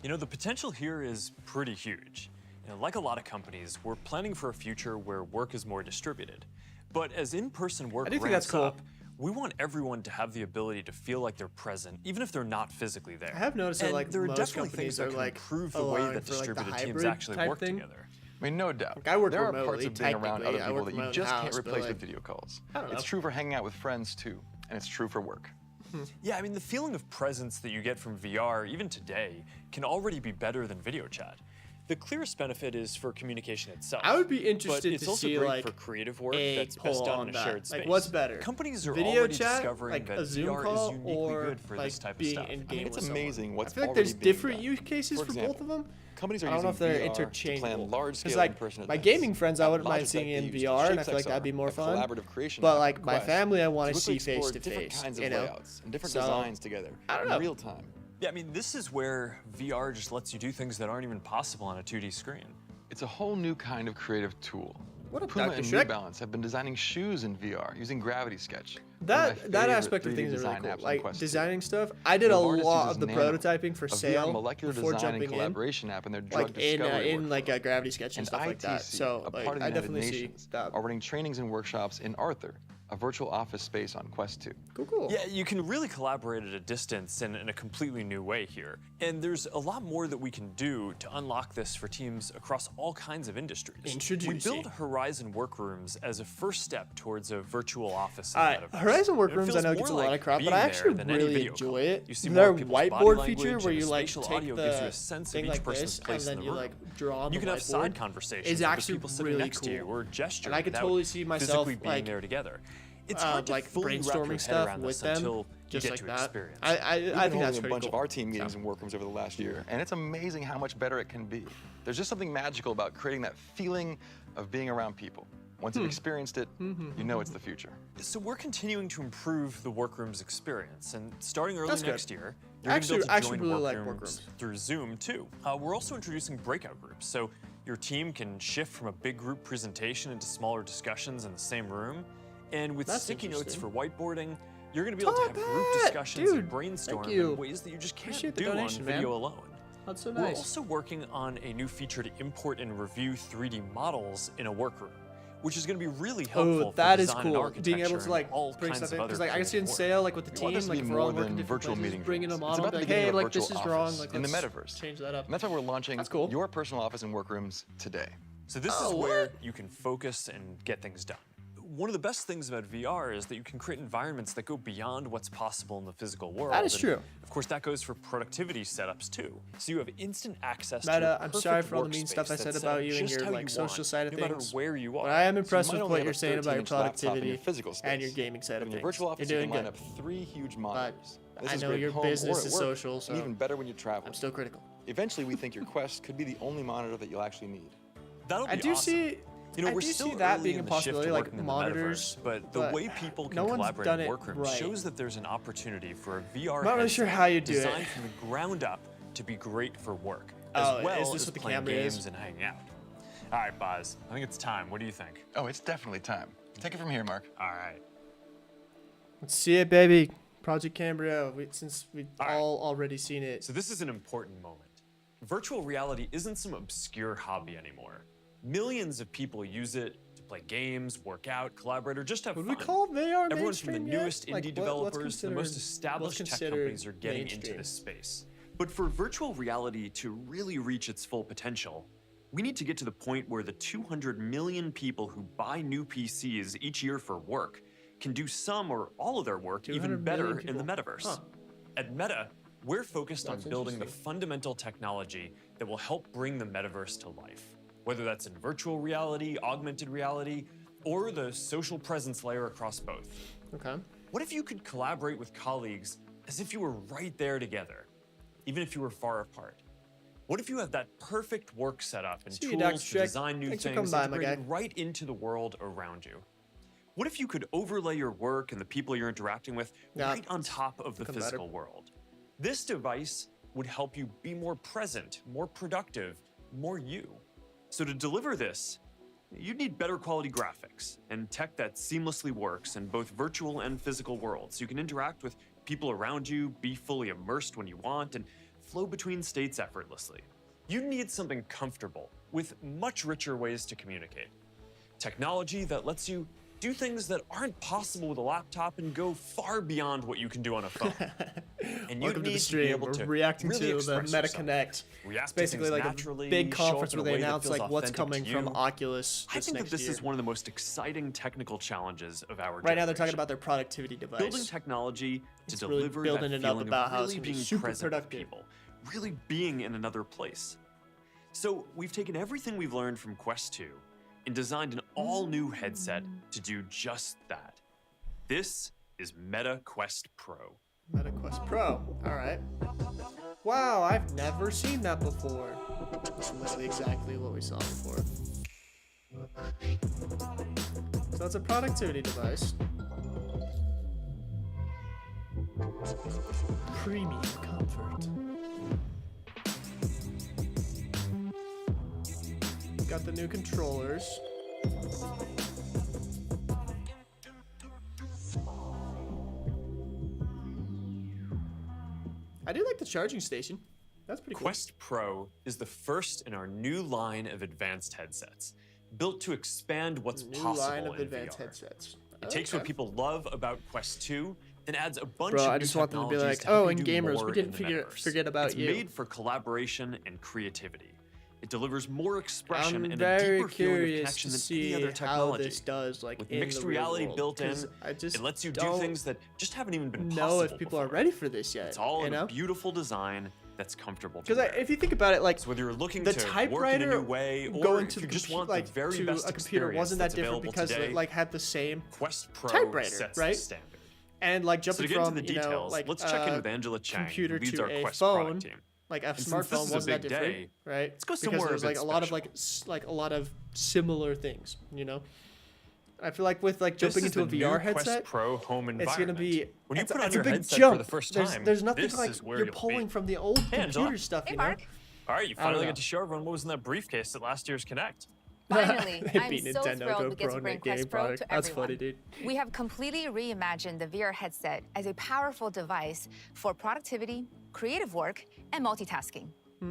you know, the potential here is pretty huge. You know, like a lot of companies, we're planning for a future where work is more distributed. But as in-person work do think ramps that's cool. up, we want everyone to have the ability to feel like they're present, even if they're not physically there. I have noticed that And like there are most definitely companies things that are can like improve the way allowing that for like the distributed teams hybrid actually type work thing. together. I mean, no doubt. I work there are parts remotely, of being around other technically. I people work that from my you own just can't house, but, replace like, with video calls. I don't It's know. true for hanging out with friends too, and it's true for work. Yeah, I mean, the feeling of presence that you get from VR, even today, can already be better than video chat. The clearest benefit is for communication itself. I would be but interested it's to also see great like for creative work a that's best poll done on in a that. shared space. Like, what's better? Companies are Video already chat, discovering like that a Zoom VR call, is uniquely or good for like this type of being stuff. in I game mean, it's with someone. amazing what's I feel like already there's being different done. use cases For for both example, of them. companies are I don't know if using they're VR to interchangeable. plan large-scale like in-person my events. gaming friends, I At wouldn't mind Logitech, seeing they in use VR, and I feel like ShapeXR, that'd be more a fun. collaborative creation But app like with my Quest family, I want to to see quickly face explore to different face. kinds You of know, layouts and different So, designs together I don't in know. real time. Yeah, I mean, this is where VR just lets you do things that aren't even possible on a 2D screen. It's a whole new kind of creative tool. What up, Puma Dr. and Shrek? New Balance have been designing shoes in VR using Gravity Sketch. That aspect of things is really cool. Like designing stuff. I did a lot of the prototyping for sale molecular before design and jumping in. collaboration app in their drug Like in discovery like a gravity sketch and and stuff like that. ITC, So a like, part of the I United definitely see Nations, that. are running trainings and workshops in Arthur, a virtual office space on Quest 2. Cool. Yeah, you can really collaborate at a distance in a completely new way here. And there's a lot more that we can do to unlock this for teams across all kinds of industries. We Introducing. build Horizon Workrooms as a first step towards a virtual office. Horizon Workrooms I know gets a lot of crap, but I actually really enjoy it. Their whiteboard feature where you like take the thing like this and then you like draw on the You can have side whiteboard conversations is with the actually people sitting really next to you cool. or gesture And I could without totally see myself physically being like there together. It's hard to like fully wrap your brainstorming head stuff around with this them, until just you like get to that. experience. I We've think been that's holding a pretty bunch cool. of our team meetings and workrooms over the last year, and it's amazing how much better it can be. There's just something magical about creating that feeling of being around people. Once you've experienced it, you know it's the future. So we're continuing to improve the Workrooms experience, and starting early That's good. next year, you're going to be able to Actually join really like Workrooms Workrooms. through Zoom too. We're also introducing breakout groups, so your team can shift from a big group presentation into smaller discussions in the same room. And with That's sticky notes for interesting. whiteboarding, you're going to be able to have group that, discussions dude. and brainstorm Thank you. in ways that you just can't Appreciate the do donation, on man. video alone. That's so We're nice. also working on a new feature to import and review 3D models in a workroom, which is going to be really helpful Oh, that for is design and cool. architecture Being able to and like all bring kinds stuff of in other because like I can see in creative work. sale like with the We want team this to like be if we're more all working than different virtual places, meeting bringing rooms. them It's on about and the be like, beginning hey, of like virtual this is wrong, office like in the let's metaverse. change that up. And that's why we're launching That's cool. your personal office and workrooms today. So this is where you can focus and get things done. One of the best things about VR is that you can create environments that go beyond what's possible in the physical world. That is and true. Of course, that goes for productivity setups too. So you have instant access to Meta, your I'm perfect sorry for all the mean workspace stuff I that's said set about up you and just your how like you social want, side of no matter things. where you are. But I am So you impressed might with only what have you're a saying about your 13-inch laptop in productivity your physical space. and your gaming side But of in your things. virtual office, You're you doing can line good. up 3 huge monitors. This I is know great your at home business or at is work, social, so and even better when you're traveling. I'm still critical. Eventually, we think your Quest could be the only monitor that you'll actually need. That'll be I do awesome. see. You know, I we're do still see that early being in a the shift to possibility, like working in the monitors. metaverse, but the way people can no one's collaborate done in it workrooms right. shows that there's an opportunity for a VR I'm not really sure headset how you do it. designed from the ground up to be great for work, Oh, as well is this as what the playing camera games is? and hanging out. All right, Boz, I think it's time. What do you think? Oh, it's definitely time. Take it from here, Mark. All right. Let's see it, baby. Project Cambria. Since we've All right. all already seen it. So this is an important moment. Virtual reality isn't some obscure hobby anymore. Millions of people use it to play games, work out, collaborate, or just have Would fun. we call VR Everyone from the mainstream yet? newest Like, indie what's developers to the most considered- established what's tech considered companies are getting into mainstream? this space. But for virtual reality to really reach its full potential, We need to get to the point where the 200 million people who buy new PCs each year for work can do some or all of their work even 200 better million in the people. metaverse. Huh. At Meta, we're focused on That's building the interesting. fundamental technology that will help bring the metaverse to life, whether that's in virtual reality, augmented reality, or the social presence layer across both. Okay. What if you could collaborate with colleagues as if you were right there together, even if you were far apart? What if you had that perfect work setup and See you, tools Dr. to Strick. design new Thanks for things coming by, my integrated guy. right into the world around you? What if you could overlay your work and the people you're interacting with Yeah, right on top of the become better. physical world? This device would help you be more present, more productive, more you. So to deliver this, you'd need better quality graphics and tech that seamlessly works in both virtual and physical worlds. You can interact with people around you, be fully immersed when you want, and flow between states effortlessly. You need something comfortable with much richer ways to communicate. Technology that lets you do things that aren't possible with a laptop and go far beyond what you can do on a phone. And you Welcome to need the to be stream. able We're to reacting really to the express Meta yourself. Connect. React It's to basically things like a naturally, big show up conference in a where they way that announce feels like what's authentic coming to from you. Oculus I this think that next this year. is one of the most exciting technical challenges of our Right now they're talking generation. about their productivity device. Building technology to It's really deliver building that it up feeling about of how it's really gonna be being super present with productive. people, really being in another place. So we've taken everything we've learned from Quest 2 and designed an all-new headset to do just that. This is Meta Quest Pro. Meta Quest Pro. All right. Wow, I've never seen that before. That's literally exactly what we saw before. So it's a productivity device. Premium comfort. Got the new controllers. I do like the charging station. That's pretty cool. Quest Pro is the first in our new line of advanced headsets, built to expand what's New possible line of in advanced VR. headsets. It takes what people love about Quest 2 and adds a bunch Bro, of I new just want them to be technologies like, to help oh, you and do gamers, more we in didn't the forget about it's you. made for collaboration and creativity. It delivers more expression I'm and a very deeper feeling of curious connection to than see any other how technology. this does, like, With in mixed the real reality world, built in, 'cause I just it lets you do don't things that just haven't even been know possible if people are before. ready for this yet. It's all you in know? a beautiful design that's comfortable to Because wear. if you think about it, like So whether you're looking the to work in a typewriter new way, or going if to you the just want like the very to best a computer experience wasn't that that's different available because today, it like had the same Quest Pro typewriter, sets right? the standard. and like So jumping to get into from the you know details, like let's check in with Angela Chang, computer who leads to our a Quest phone, product team. like a And since smartphone this is a wasn't that big different, day, right? let's go because somewhere there's a like bit a lot of special. like a lot of similar things, you know. I feel like with like jumping This is into a the VR new headset, Quest Pro home it's environment. gonna be when you it's, put on it's your a big headset jump. for the first time. There's nothing this like is where you're you'll pulling be. from the old Hey, Angela. computer stuff, Hey, you Mark. know. All right, you I don't finally know. get to show everyone what was in that briefcase at last year's Connect. Finally, They I'm beat so Nintendo thrilled to we get Pro to bring Net game Quest Pro product. to That's everyone. funny, dude. We have completely reimagined the VR headset as a powerful device for productivity, creative work, and multitasking.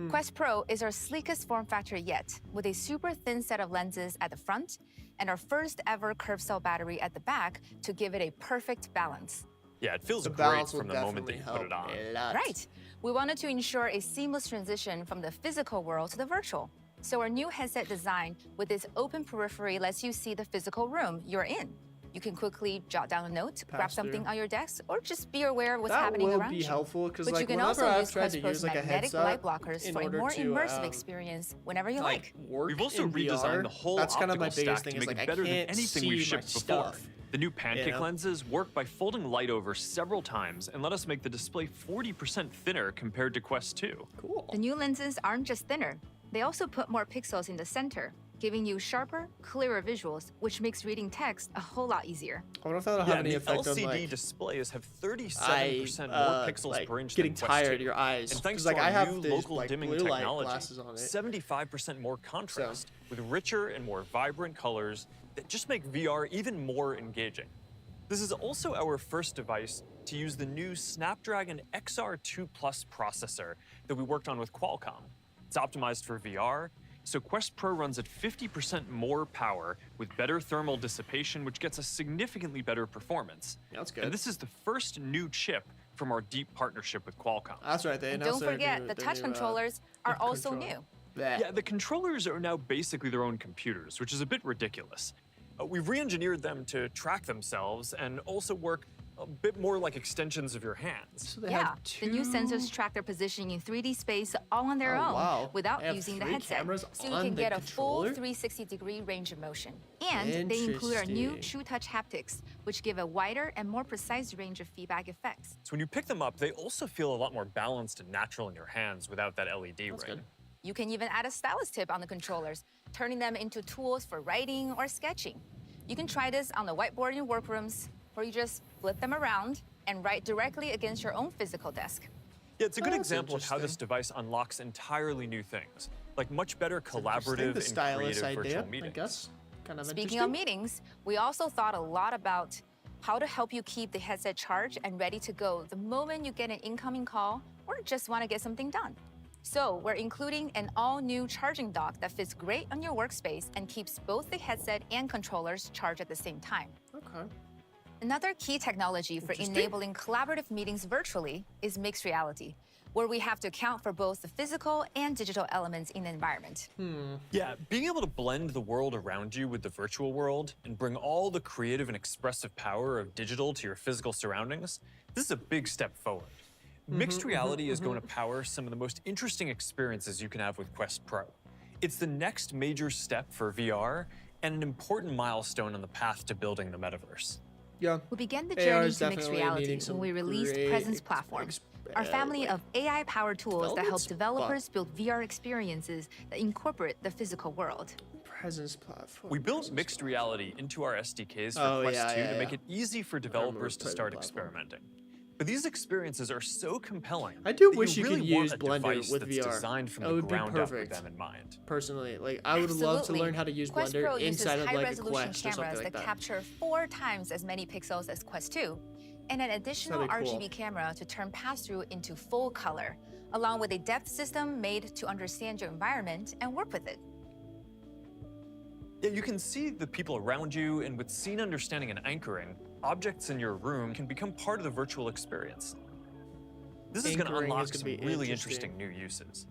Quest Pro is our sleekest form factor yet, with a super thin set of lenses at the front and our first ever curved cell battery at the back to give it a perfect balance. Yeah, it feels The great balance will from the moment that definitely you put help it on. a lot. Right. We wanted to ensure a seamless transition from the physical world to the virtual. So our new headset design with its open periphery lets you see the physical room you're in. You can quickly jot down a note, grab Pass something through. on your desk, or just be aware of what's That happening will around be you. helpful because But like you can whenever also I've use tried Quest to Pro's use like a magnetic headset light blockers in for a order more to immersive experience whenever you like. work We've also in redesigned VR, the whole that's kind of my optical biggest stack thing to is make like it better I than can't anything see we've my shipped before. stuff. The new pancake know? lenses work by folding light over several times and let us make the display 40% thinner compared to Quest 2. Cool. The new lenses aren't just thinner, they also put more pixels in the center, giving you sharper, clearer visuals, which makes reading text a whole lot easier. I wonder if that'll Yeah, have and any the effect on LCD like displays have 37% eye, more pixels like, per inch getting than Quest tired 2. of your eyes. And thanks 'Cause, to like, our I have new these, local like, dimming blue light technology, glasses on it. 75% more contrast with richer and more vibrant colors that just make VR even more engaging. This is also our first device to use the new Snapdragon XR2 Plus processor that we worked on with Qualcomm. It's optimized for VR, so Quest Pro runs at 50% more power with better thermal dissipation, which gets a significantly better performance. Yeah, that's good. And this is the first new chip from our deep partnership with Qualcomm. That's right. They And announced don't forget, the touch controllers are also controller. new. Yeah, the controllers are now basically their own computers, which is a bit ridiculous. We've re-engineered them to track themselves and also work a bit more like extensions of your hands. So they Yeah, have two... the new sensors track their positioning in 3D space all on their own wow. without They have using the 3 headset. cameras So you on can the get a full controller? 360-degree range of motion. And they include our new True Touch haptics, which give a wider and more precise range of feedback effects. So when you pick them up, they also feel a lot more balanced and natural in your hands without that LED ring. good. You can even add a stylus tip on the controllers, turning them into tools for writing or sketching. You can try this on the whiteboard in workrooms, or you just flip them around and write directly against your own physical desk. Yeah, it's a good Oh, that's example of how this interesting. device unlocks entirely new things, like much better Interesting, collaborative the and stylus creative idea, virtual I meetings. guess. Kind of Speaking of meetings, we also thought a lot about how to help you keep the headset charged and ready to go the moment you get an incoming call or just want to get something done. So we're including an all-new charging dock that fits great on your workspace and keeps both the headset and controllers charged at the same time. Okay. Another key technology for enabling collaborative meetings virtually is mixed reality, where we have to account for both the physical and digital elements in the environment. Yeah, being able to blend the world around you with the virtual world and bring all the creative and expressive power of digital to your physical surroundings, this is a big step forward. Mixed reality is going to power some of the most interesting experiences you can have with Quest Pro. It's the next major step for VR and an important milestone on the path to building the metaverse. Yeah. We began the AR journey is to mixed definitely reality needing when some we released great Presence Platform, our family like, of AI-powered tools that help developments, developers build VR experiences that incorporate the physical world. Presence platform. We built mixed reality into our SDKs for Oh, Quest yeah, 2 yeah, to make yeah. it easy for developers to Presence start platform. experimenting. But these experiences are so compelling. I do that wish you really could want use a Blender device with that's VR. designed from That the would be ground up with perfect. them in mind. Personally, like I would love to Absolutely. learn how to use Quest Blender Pro uses inside of like a high-resolution Quest or something cameras like that that. capture 4 times as many pixels as Quest 2, and an additional That'd be cool. RGB camera to turn pass-through into full color, along with a depth system made to understand your environment and work with it. Yeah, you can see the people around you, and with scene understanding and anchoring, objects in your room can become part of the virtual experience. This is going to Anchoring is unlock gonna some be really interesting. interesting new uses.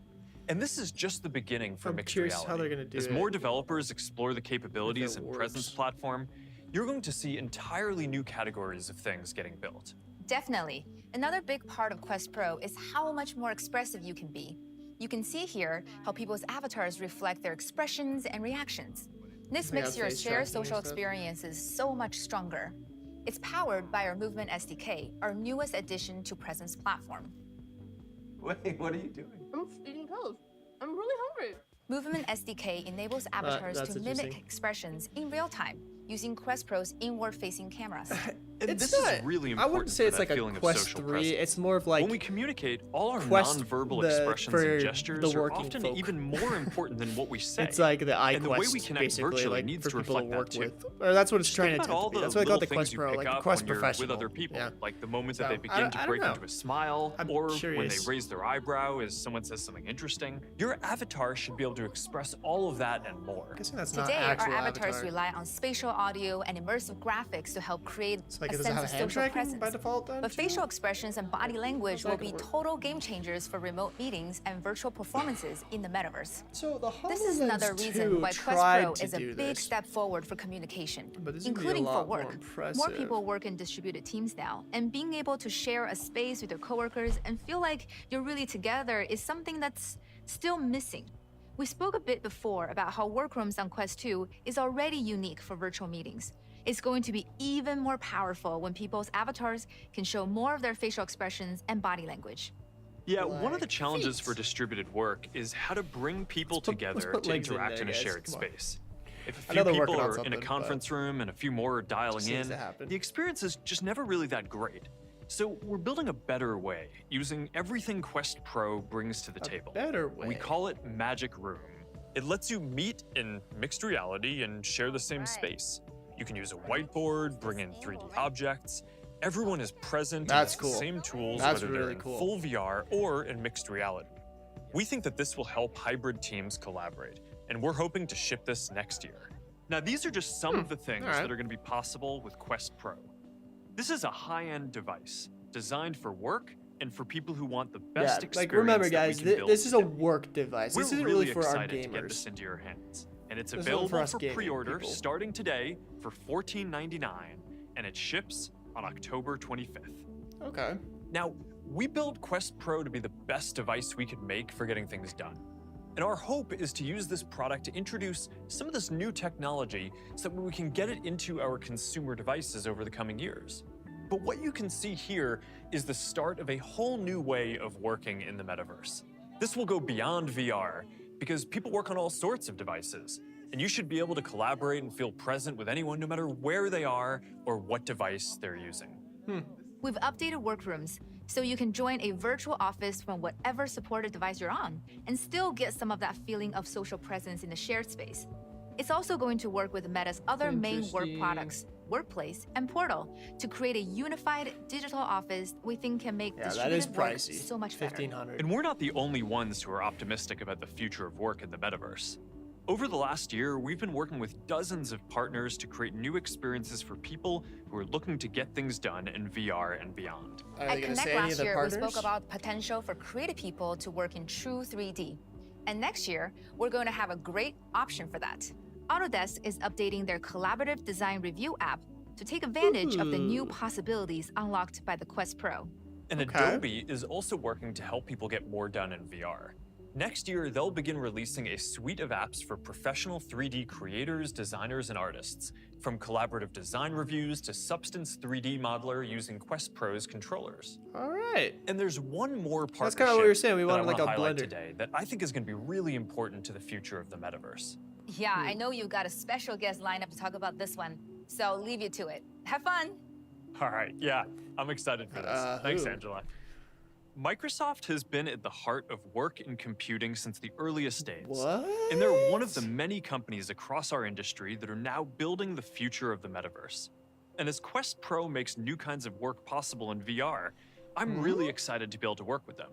And this is just the beginning for I'm mixed curious reality. how they're gonna do As it. more developers explore the capabilities and presence works. platform, you're going to see entirely new categories of things getting built. Definitely. Another big part of Quest Pro is how much more expressive you can be. You can see here how people's avatars reflect their expressions and reactions. This They makes have your face shared tracking and social stuff. experiences so much stronger. It's powered by our Movement SDK, our newest addition to Presence Platform. Wait, what are you doing? I'm eating toast. I'm really hungry. Movement SDK enables avatars that's to mimic interesting. expressions in real time using Quest Pro's inward-facing cameras. And It's this not- is really I important wouldn't say for it's that like a feeling of Quest social 3. presence. It's more of like When we communicate, all our Quest nonverbal the- expressions for and the gestures are working often folk. even more important than what we say. it's like the And the way iQuest we connect basically, virtually like needs for to people to reflect work that too. with. Or that's what it's Think trying to about attempt all to be. the That's why I call it the little Quest things Pro, you like pick the up Quest when you're Professional. with other people, Yeah. like the moment So, that they I begin to don't break know. into a smile, I'm or when they curious. raise their eyebrow as someone says something interesting. Your avatar should be able to express all of that and more. I'm guessing that's not Today, our actual avatars avatar. rely on spatial audio and immersive graphics to help create It's like a it doesn't sense have of hand social tracking presence. by default then, But too? facial expressions and body language will that be gonna work? total game changers for remote meetings and virtual performances in the metaverse. So the This is HoloLens another 2 reason why Quest tried Pro to is a do big this. step forward for communication, But this is gonna be a including for lot more work. More impressive. people work in distributed teams now, and being able to share a space with your coworkers and feel like you're really together is something that's still missing. We spoke a bit before about how workrooms on Quest 2 is already unique for virtual meetings. It's going to be even more powerful when people's avatars can show more of their facial expressions and body language. Yeah, one of the Like challenges feet. for distributed work is how to bring people Let's together put to legs in interact there, in a guys. shared Come on. space. If a I few know they're people working on are in something, a but conference room and a few more are dialing seems in, to happen. the experience is just never really that great. So we're building a better way, using everything Quest Pro brings to the table. better way. We call it Magic Room. It lets you meet in mixed reality and share the same space. You can use a whiteboard, bring in 3D objects. Everyone is present That's and cool. has the same tools, That's whether they're really in cool. full VR or in mixed reality. We think that this will help hybrid teams collaborate, and we're hoping to ship this next year. Now, these are just some of the things All right. that are going to be possible with Quest Pro. This is a high-end device designed for work and for people who want the best experience. Like remember, that we guys, can build this is a together. work device. We're This isn't really really for our excited to get this gamers. into your hands, and it's This is for available us for gaming pre-order people. starting today for $14.99, and it ships on October 25th. Okay. Now, we built Quest Pro to be the best device we could make for getting things done. And our hope is to use this product to introduce some of this new technology so that we can get it into our consumer devices over the coming years. But what you can see here is the start of a whole new way of working in the metaverse. This will go beyond VR because people work on all sorts of devices, and you should be able to collaborate and feel present with anyone no matter where they are or what device they're using. We've updated workrooms so you can join a virtual office from whatever supported device you're on and still get some of that feeling of social presence in the shared space. It's also going to work with Meta's other main work Interesting. products, Workplace and Portal, to create a unified digital office we think can make Yeah, that is distributed work pricey. so much better. $1,500. And we're not the only ones who are optimistic about the future of work in the metaverse. Over the last year, we've been working with dozens of partners to create new experiences for people who are looking to get things done in VR and beyond. Are At they gonna Connect say any of last the year, we partners? spoke about potential for creative people to work in true 3D. And next year, we're going to have a great option for that. Autodesk is updating their collaborative design review app to take advantage of the new possibilities unlocked by the Quest Pro. And Okay. Adobe is also working to help people get more done in VR. Next year, they'll begin releasing a suite of apps for professional 3D creators, designers, and artists, from collaborative design reviews to Substance 3D Modeler using Quest Pro's controllers. All right. And there's one more partnership That's kinda what we were saying. We that I wanted, like, wanna a highlight blender. today that I think is going to be really important to the future of the metaverse. Yeah, I know you've got a special guest lined up to talk about this one, so I'll leave you to it. Have fun! All right, yeah, I'm excited for this. Thanks, who? Angela. Microsoft has been at the heart of work and computing since the earliest days. What? And they're one of the many companies across our industry that are now building the future of the metaverse. And as Quest Pro makes new kinds of work possible in VR, I'm really excited to be able to work with them.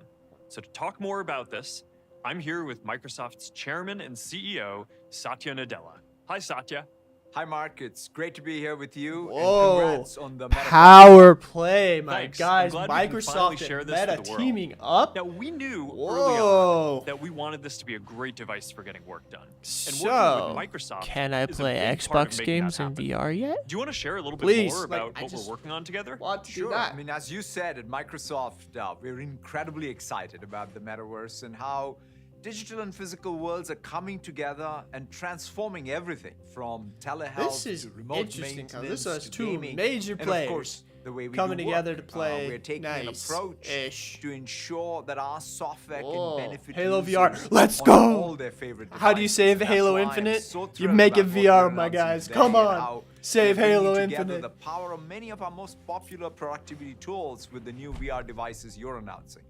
So to talk more about this, I'm here with Microsoft's chairman and CEO, Satya Nadella. Hi, Satya. Hi, Mark. It's great to be here with you. Whoa. And congrats on the metaverse. Power play, my Thanks. guys. I'm glad we can finally Microsoft share and this Meta with the world. teaming up. Now, we knew early Whoa. on that we wanted this to be a great device for getting work done. And So, working with Microsoft can I is a play big part of Xbox making games that in happen. VR yet? Do you want to share a little bit Please, more like, about I what just we're working on together? Want to do Sure. that? I mean, as you said at Microsoft, we're incredibly excited about the metaverse and how digital and physical worlds are coming together and transforming everything from telehealth This is to remote interesting, 'cause maintenance this has to two gaming, major and players of course, the way we coming do together work. to play We're taking an approach nice-ish. to ensure that our software Whoa. can benefit Halo users VR. Let's on go! all their favorite How do you devices. save And Halo that's why I'm Infinite? so You thrilled make it about what VR, we're my announcing guys. today Come and on. how Save we're bringing Halo together Infinite. the power of many of our most popular productivity tools with the new VR devices you're announcing.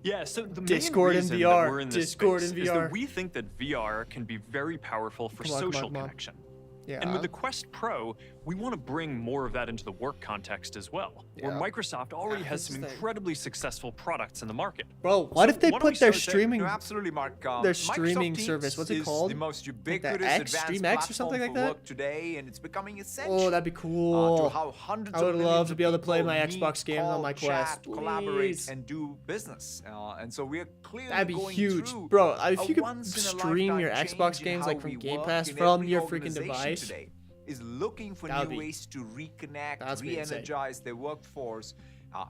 Yeah, so the Discord main in reason VR. that we're in this Discord space in is VR. that we think that VR can be very powerful for Come on, social connection. Yeah. And with the Quest Pro, we want to bring more of that into the work context as well, where Yeah. Microsoft already has that's some the thing. incredibly successful products in the market. Bro, what So if they why don't we put their start there? streaming No, absolutely, Mark. their Microsoft streaming Teams service, what's it is called? the most Like ubiquitous the X, advanced Stream X or something platform like for that? work today, and it's becoming essential. Oh, that'd be To cool. how hundreds I would of love millions to of be able to play people my meet, Xbox games on call, my Quest. chat, collaborate, Please. and do business. And so we're clearly That'd be going huge. through Bro, a if you could once-in-a-lifetime stream your change Xbox in games how like from we Game work, Pass and from every your freaking organization device, today is looking for That'd new be- ways to reconnect, that's be insane. re-energize their workforce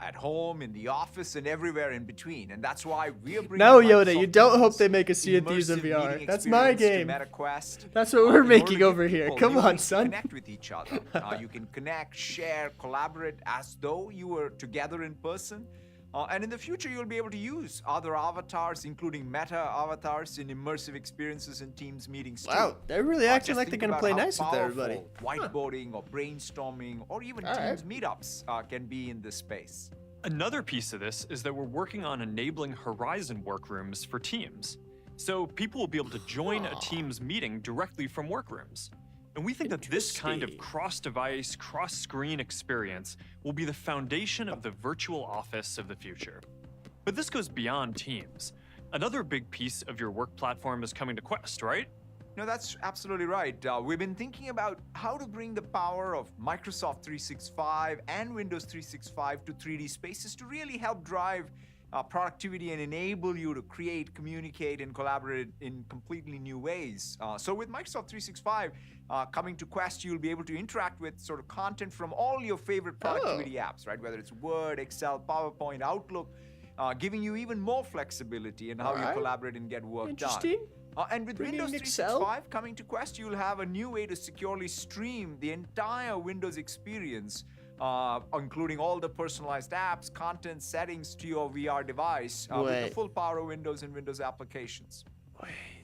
at home, in the office, and everywhere in between. And that's why we're bringing No, Yoda, Microsoft you don't hope Teams they make a Sea of Thieves in immersive VR. meeting That's my experience to game. MetaQuest, That's what in we're order to making give over here. people Come new on, ways to son. Connect with each other. You can connect, share, collaborate as though you were together in person. And in the future, you'll be able to use other avatars, including meta avatars, in immersive experiences and Teams meetings too. Wow, they're really acting Just like they're think gonna about play how nice with everybody. powerful Whiteboarding or brainstorming or even All right. Teams meetups can be in this space. Another piece of this is that we're working on enabling Horizon workrooms for teams. So people will be able to join a Teams meeting directly from workrooms. And we think that this kind of Interesting. cross-device, cross-screen experience will be the foundation of the virtual office of the future. But this goes beyond Teams. Another big piece of your work platform is coming to Quest, right? No, that's absolutely right. We've been thinking about how to bring the power of Microsoft 365 and Windows 365 to 3D spaces to really help drive productivity and enable you to create, communicate, and collaborate in completely new ways. So with Microsoft 365 coming to Quest, you'll be able to interact with sort of content from all your favorite productivity apps, right? Whether it's Word, Excel, PowerPoint, Outlook, giving you even more flexibility in how you collaborate and get work done. And with Windows 365 coming to Quest, you'll have a new way to securely stream the entire Windows experience, including all the personalized apps, content, settings to your VR device with the full power of Windows and Windows applications.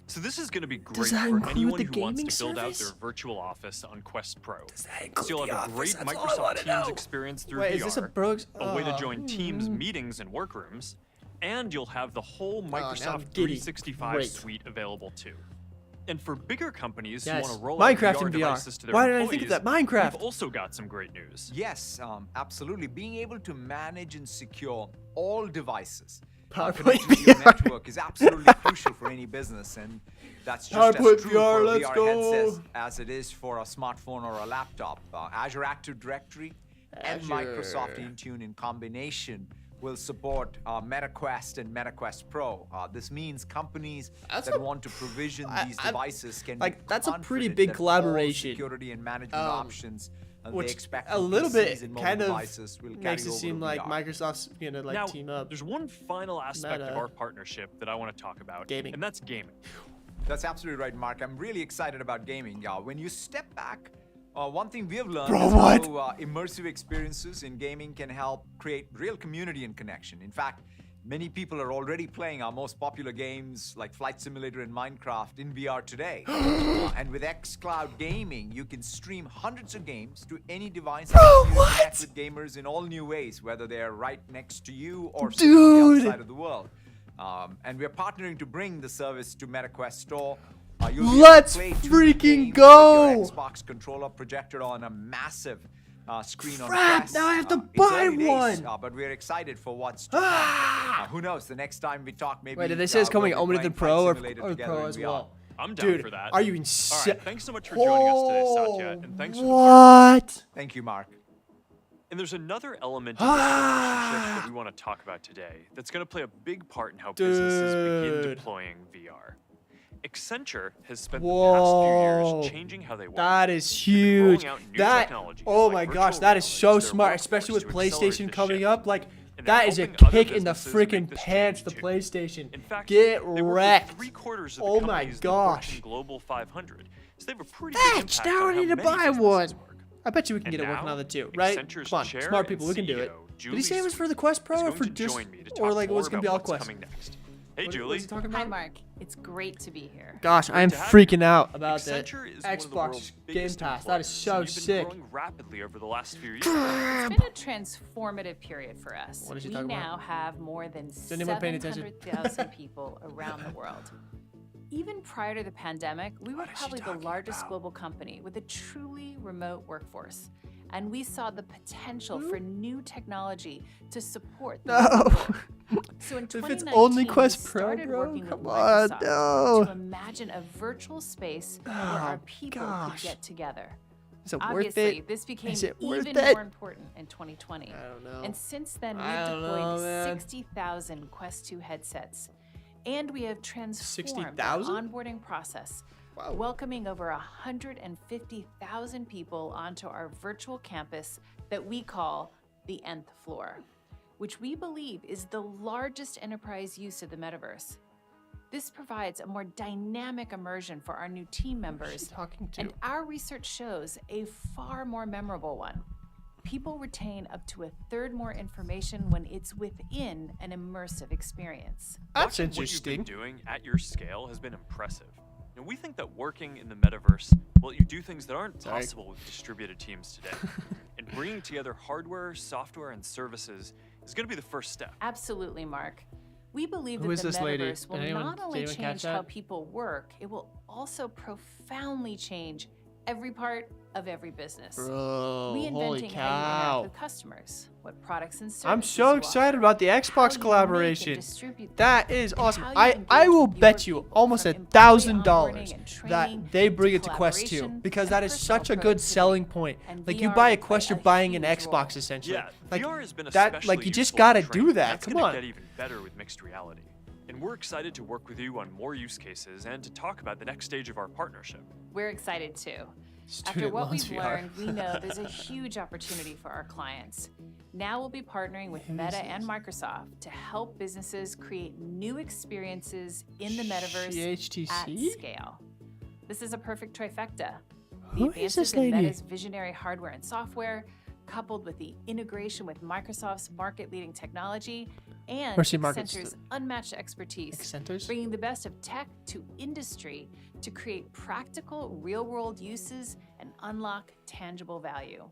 So this is going to be great that for include anyone the who wants gaming to build out service? their virtual office on Quest Pro. Does that So you'll include have the a great office? That's all I Microsoft wanna Teams know. experience through Wait, VR, is this a Brooks? a way to join Teams meetings and workrooms, and you'll have the whole Microsoft giddy. 365 Great. suite available too. And for bigger companies Yes. who want to roll Minecraft out VR in VR. devices to their Why didn't I employees, think of that? Minecraft. we've also got some great news. Yes, absolutely. Being able to manage and secure all devices PowerPoint connected to your VR. network is absolutely crucial for any business, and that's just PowerPoint as true VR, for a let's VR go. headset as it is for a smartphone or a laptop. Azure Active Directory and Azure. Microsoft Intune in combination will support MetaQuest and MetaQuest Pro. This means companies that want to provision these devices can like, be that's a pretty confident big that all collaboration. security and management options Which they expect a from little PCs bit and mobile kind of devices will makes carry it over seem to like VR. Microsoft's gonna like Now, team up. there's one final aspect of Meta. our partnership that I want to talk about, Gaming. and that's gaming. That's absolutely right, Mark. I'm really excited about gaming. When you step back, one thing we have learned Bro, is what? how immersive experiences in gaming can help create real community and connection. In fact, many people are already playing our most popular games like Flight Simulator and Minecraft in VR today. And with xCloud Gaming, you can stream hundreds of games to any device and connect with gamers in all new ways, whether they're right next to you or sitting on the other side of the world. And we're partnering to bring the service to MetaQuest Store. You'll be able to Let's play 2D freaking games go! With your Xbox controller projected on a massive screen on Crap, Quest. now I have to It's buy early days, one! but we're excited for what's to come. Who knows? The next time we talk, maybe. Wait, did they say it's coming we'll be only to the playing Pro Flight or Simulator together Pro in as VR. well? I'm down Dude, for that. are you All insane? right, thanks so much for joining us today, Satya, and thanks for the What? Thank you, Mark. And there's another element of this relationship that we want to talk about today that's going to play a big part in how businesses begin Dude. deploying VR. Accenture has spent the past few Whoa. years changing how they work. That is They've been rolling huge. out new That, technologies oh like my virtual gosh, that is reality so to their smart, especially with workforce to accelerate PlayStation this coming shift. up. Like, And they're that is a helping other kick in the businesses make freaking this pants change to too. PlayStation. In fact, Get they work wrecked. with three-quarters of the Oh my companies in the gosh. Fortune Global 500. So they have a pretty Fetch, big impact now on I how need to many buy businesses one. work. I bet you we can And get it working now, on the two, right? Accenture's Come on, chair smart and people, we can do CEO, it. Did Julie he say it was for the Sweet, Quest Pro is or going for to just, join me to or talk like it was more gonna be all about what's Quest? coming next. Hey, What Julie. is he talking Hi, about? Mark. It's great to be here. Gosh, I am Great to have you. freaking out about the Accenture is one of the world's Xbox Game biggest Pass. That is employers, so and you've been sick. growing rapidly over the last few years. It's been a transformative period for us. What is he We talking about? now have more than anyone paying attention? 700,000 people around the world. Even prior to the pandemic, we were What is she probably the talking largest about? global company with a truly remote workforce. And we saw the potential for new technology to support the No. world. So in If it's 2019, only Quest we Pro, started bro, working come with on, Microsoft no. to imagine a virtual space where Oh, our people gosh. could get together. Is it worth Obviously, it? this became Is it worth even it? more important in 2020. I don't know. And since then, I we've don't deployed know, man. 60,000 Quest 2 headsets. And we have transformed the 60,000? onboarding process, Wow. welcoming over 150,000 people onto our virtual campus that we call the Nth Floor, which we believe is the largest enterprise use of the metaverse. This provides a more dynamic immersion for our new team members, talking to? and our research shows a far more memorable one. People retain up to a third more information when it's within an immersive experience. That's Watching what you've interesting. been doing at your scale has been impressive. And we think that working in the metaverse will let you do things that aren't Sorry. possible with distributed teams today. And bringing together hardware, software, and services is going to be the first step. Absolutely, Mark. We believe Who that is the this lady? metaverse will Did anyone- not did only anyone catch change how that? people work, it will also profoundly change every part of every business. Bro, holy Reinventing how you cow. interact with customers, what products and services I'm so you excited offer, about the how Xbox you collaboration. make and distribute That them, is and awesome. how you I engage will with bet your you people, almost from employee $1,000 onboarding and that training they bring to it to Quest 2 collaboration because and that is personal such a good productivity. selling point. And Like you VR buy a will Quest, play you're a buying an huge Xbox role. essentially. Yeah, like VR has been that, especially like you just useful gotta for do training. that. That's Come gonna on. get even better with mixed reality. And we're excited to work with you on more use cases and to talk about the next stage of our partnership. We're excited too. After Student what loans we've VR. learned, we know there's a huge opportunity for our clients. Now we'll be partnering with Meta and Microsoft to help businesses create new experiences in the metaverse at CHTC? scale. This is a perfect trifecta. Who The is advances this in lady? Meta's visionary hardware and software, coupled with the integration with Microsoft's market-leading technology and Mercy Markets. Accenture's unmatched expertise, Accenters? bringing the best of tech to industry to create practical, real-world uses and unlock tangible value.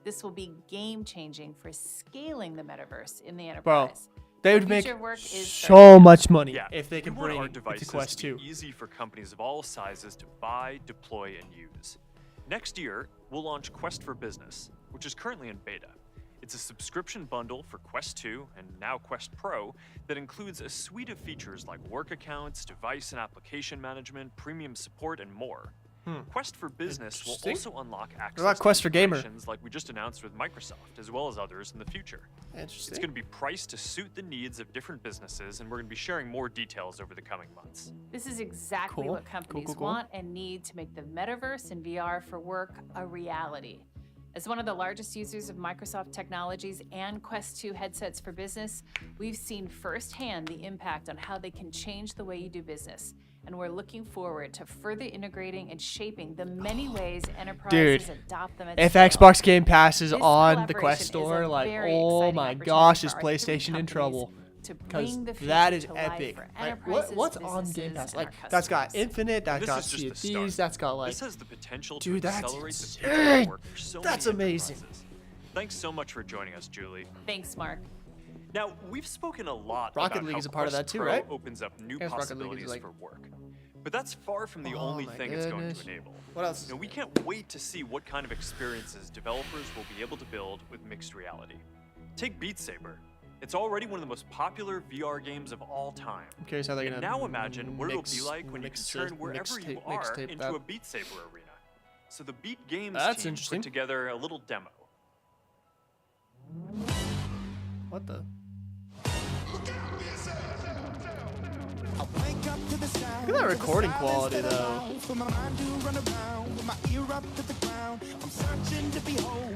This will be game-changing for scaling the metaverse in the enterprise. They The would make future of work is so much money Yeah, if they we can want bring our it to devices Quest to 2. be easy for companies of all sizes to buy, deploy, and use. Next year, we'll launch Quest for Business, which is currently in beta. It's a subscription bundle for Quest 2 and now Quest Pro that includes a suite of features like work accounts, device and application management, premium support, and more. Quest for Business will Interesting. also unlock access about to Quest for Gamer? integrations like we just announced with Microsoft, as well as others in the future. Interesting. It's going to be priced to suit the needs of different businesses, and we're going to be sharing more details over the coming months. This is exactly Cool. what companies Cool. want and need to make the metaverse and VR for work a reality. As one of the largest users of Microsoft technologies and Quest 2 headsets for business, we've seen firsthand the impact on how they can change the way you do business. And we're looking forward to further integrating and shaping the many ways enterprises adopt them at If scale. Xbox Game Pass is This on the collaboration Quest is store, a like, very oh exciting my opportunity gosh, for is our three PlayStation in companies trouble? to Because bring the that future is to life epic. for Like, enterprises, what's on Game businesses, Pass? and Like, our that's got customers. Infinite, that's This got is just Sea the of start. Thieves, that's got like. This has the potential Dude, to that's accelerate the future insane. of work for so That's many amazing. enterprises. Thanks so much for joining us, Julie. Thanks, Mark. Now, we've spoken a lot Rocket about League how is a part of Quest that too, Pro right? opens up new Guess Rocket League is possibilities like- for work. But that's far from the Oh only my thing it's going goodness. to enable. What else? Now, we can't wait to see what kind of experiences developers will be able to build with mixed reality. Take Beat Saber. It's already one of the most popular VR games of all time. I'm curious how they're And gonna now imagine what it'll be mix- like when you can mix- turn wherever you mixtape- are mixtape into that. a Beat Saber arena. So the Beat Games That's team interesting. put together a little demo. What the? Look at that recording quality, though.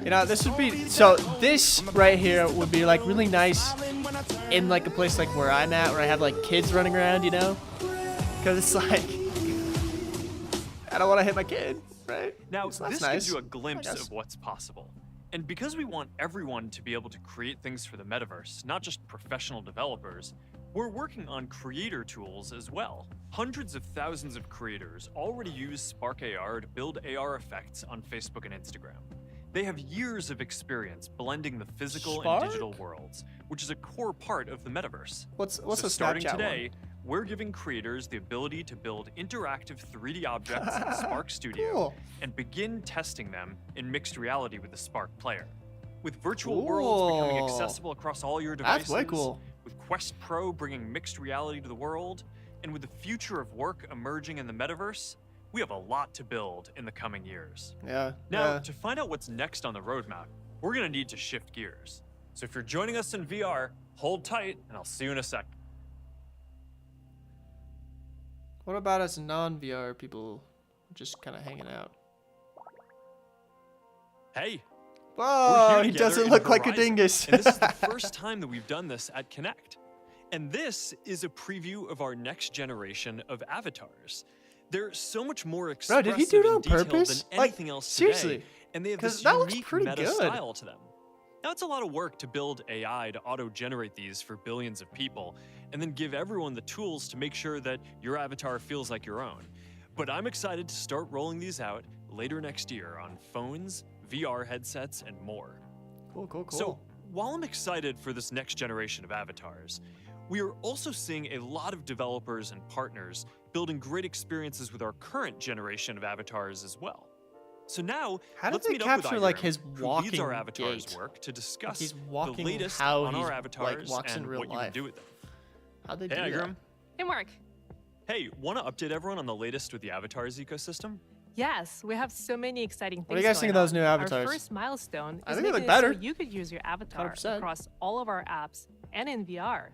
You know, this would be so. This right here would be like really nice in like a place like where I'm at, where I have like kids running around. You know, because it's like I don't want to hit my kid, right? Now, So that's this nice, gives you a I glimpse guess. of what's possible. And because we want everyone to be able to create things for the metaverse, not just professional developers, we're working on creator tools as well. Hundreds of thousands of creators already use Spark AR to build AR effects on Facebook and Instagram. They have years of experience blending the physical Spark? and digital worlds, which is a core part of the metaverse. What's So the starting Snapchat today, we're giving creators the ability to build interactive 3D objects in Spark Studio Cool. and begin testing them in mixed reality with the Spark player. With virtual worlds becoming Cool. accessible across all your devices, That's way cool. with Quest Pro bringing mixed reality to the world, and with the future of work emerging in the metaverse, we have a lot to build in the coming years. Yeah. Now, yeah. to find out what's next on the roadmap, we're going to need to shift gears. So if you're joining us in VR, hold tight, and I'll see you in a sec. What about us non-VR people just kind of hanging out? Hey, we're Whoa, here he together doesn't in look like a Horizon, dingus. And this is the first time that we've done this at Connect. And this is a preview of our next generation of avatars. They're so much more Bro, expressive did he do it on and detailed purpose? than Like, anything else seriously? today. And they have 'Cause this that looks unique pretty meta good. style to them. Now, it's a lot of work to build AI to auto-generate these for billions of people, and then give everyone the tools to make sure that your avatar feels like your own. But I'm excited to start rolling these out later next year on phones, VR headsets, and more. Cool, cool, cool. So, while I'm excited for this next generation of avatars, we are also seeing a lot of developers and partners building great experiences with our current generation of avatars as well. So now, How did let's they meet up with capture, like, Igram, his who walking leads our avatars gait? work to discuss he's the walking latest how on he's, our like, avatars walks in and real what you life. can do with them. How'd they Hey, do that? Igram. Hey, Mark. Hey, want to update everyone on the latest with the avatars ecosystem? Yes, we have so many exciting things. What do you guys think of going those on. new avatars? Our first milestone I is think they making look better. it so you could use your avatar 100%. across all of our apps and in VR.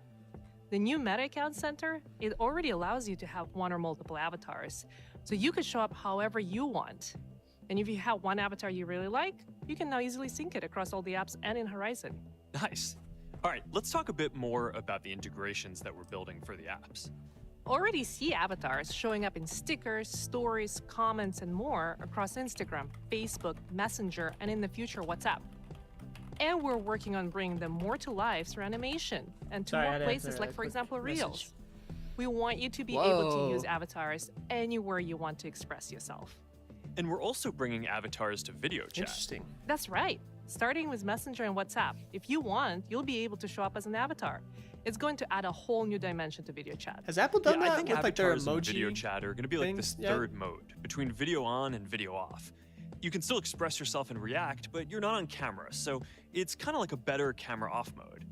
The new Meta Account Center, it already allows you to have one or multiple avatars, so you could show up however you want. And if you have one avatar you really like, you can now easily sync it across all the apps and in Horizon. Nice. All right, let's talk a bit more about the integrations that we're building for the apps. Already see avatars showing up in stickers, stories, comments, and more across Instagram, Facebook, Messenger, and in the future, WhatsApp. And we're working on bringing them more to life through animation and to Sorry, I more had to places answer like, a for quick example, message. Reels. We want you to be able to Whoa. use avatars anywhere you want to express yourself. And we're also bringing avatars to video chat. Interesting. That's right. Starting with Messenger and WhatsApp, if you want, you'll be able to show up as an avatar. It's going to add a whole new dimension to video chat. Has Apple done I that think with like their avatars in video emoji? chat are going to be like this things yet? third mode between video on and video off. You can still express yourself and react, but you're not on camera, so it's kind of like a better camera off mode.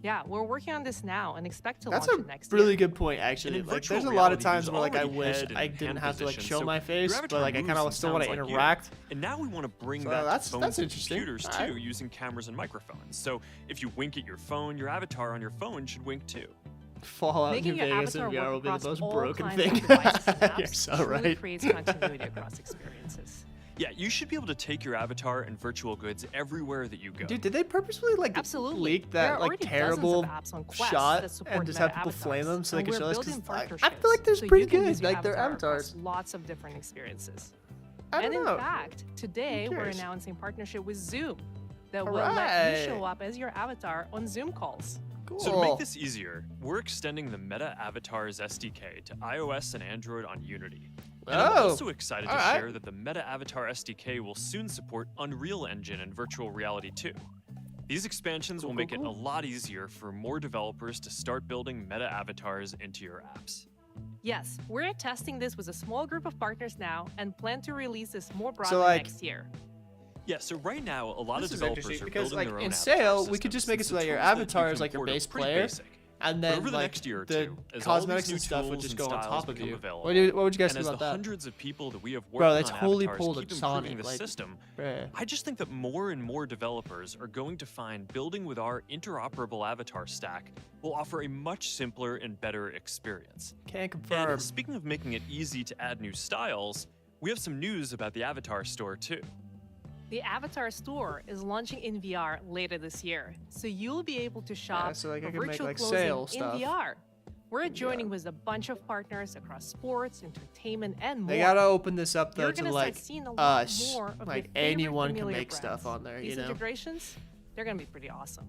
Yeah, we're working on this now and expect to That's launch a it next really year. good point, actually. in Like, virtual there's a lot of reality, times there's where like I already wish head and I didn't hand have to like position, show so my your face, but avatar like I kind moves of and still want to sounds like you. interact. And now we want to bring So that that's- to phones that's and interesting. computers Alright. too, using cameras and microphones. So if you wink at your phone, your avatar on your phone should wink too. Fallout New Making your Vegas and avatar VR will work be the across most all broken kinds of thing. devices and You're apps so truly right. creates continuity across experiences. Yeah, you should be able to take your avatar and virtual goods everywhere that you go. Dude, did they purposefully like Absolutely. leak There that are like already terrible dozens of apps on Quest shot that support and just Meta have people flame avatars, them so they and can we're show us? building 'Cause I feel partnerships like there's so pretty you can good, use your like their avatar avatars. across lots of different experiences. I And don't in know. fact, today we're cares? announcing partnership with Zoom that will let Alright. you show up as your avatar on Zoom calls. Cool. So to make this easier, we're extending the Meta Avatars SDK to iOS and Android on Unity. And I'm Oh, also excited to alright. share that the Meta Avatar SDK will soon support Unreal Engine and virtual reality too. These expansions will make it a lot easier for more developers to start building meta avatars into your apps. Yes, we're testing this with a small group of partners now and plan to release this more broadly like, next year. Yeah, so right now, a lot This of is developers interesting are because building like their own in avatar Sail, we could systems, just make it since so the that your tools that avatar you is can like your import are base pretty player, basic. and But then over the like next year or the two, as all these cosmetics new and stuff would tools just and go on styles top of become you. available, What would you guys and think as about the that? hundreds of people that we have worked Bro, on that's wholly avatars pulled keep of improving Sonic, the like, system, bruh. I just think that more and more developers are going to find building with our interoperable avatar stack will offer a much simpler and better experience. Can't confirm. And speaking of making it easy to add new styles, we have some news about the Avatar Store too. The Avatar Store is launching in VR later this year, so you'll be able to shop so, like, I for can make, virtual like, clothing sale in stuff. VR. We're joining with a bunch of partners across sports, entertainment, and more. They gotta open this up though You're to gonna like start seeing a lot us. more of Like your favorite anyone can familiar make stuff brands. on there, These you know. integrations, they're gonna be pretty awesome.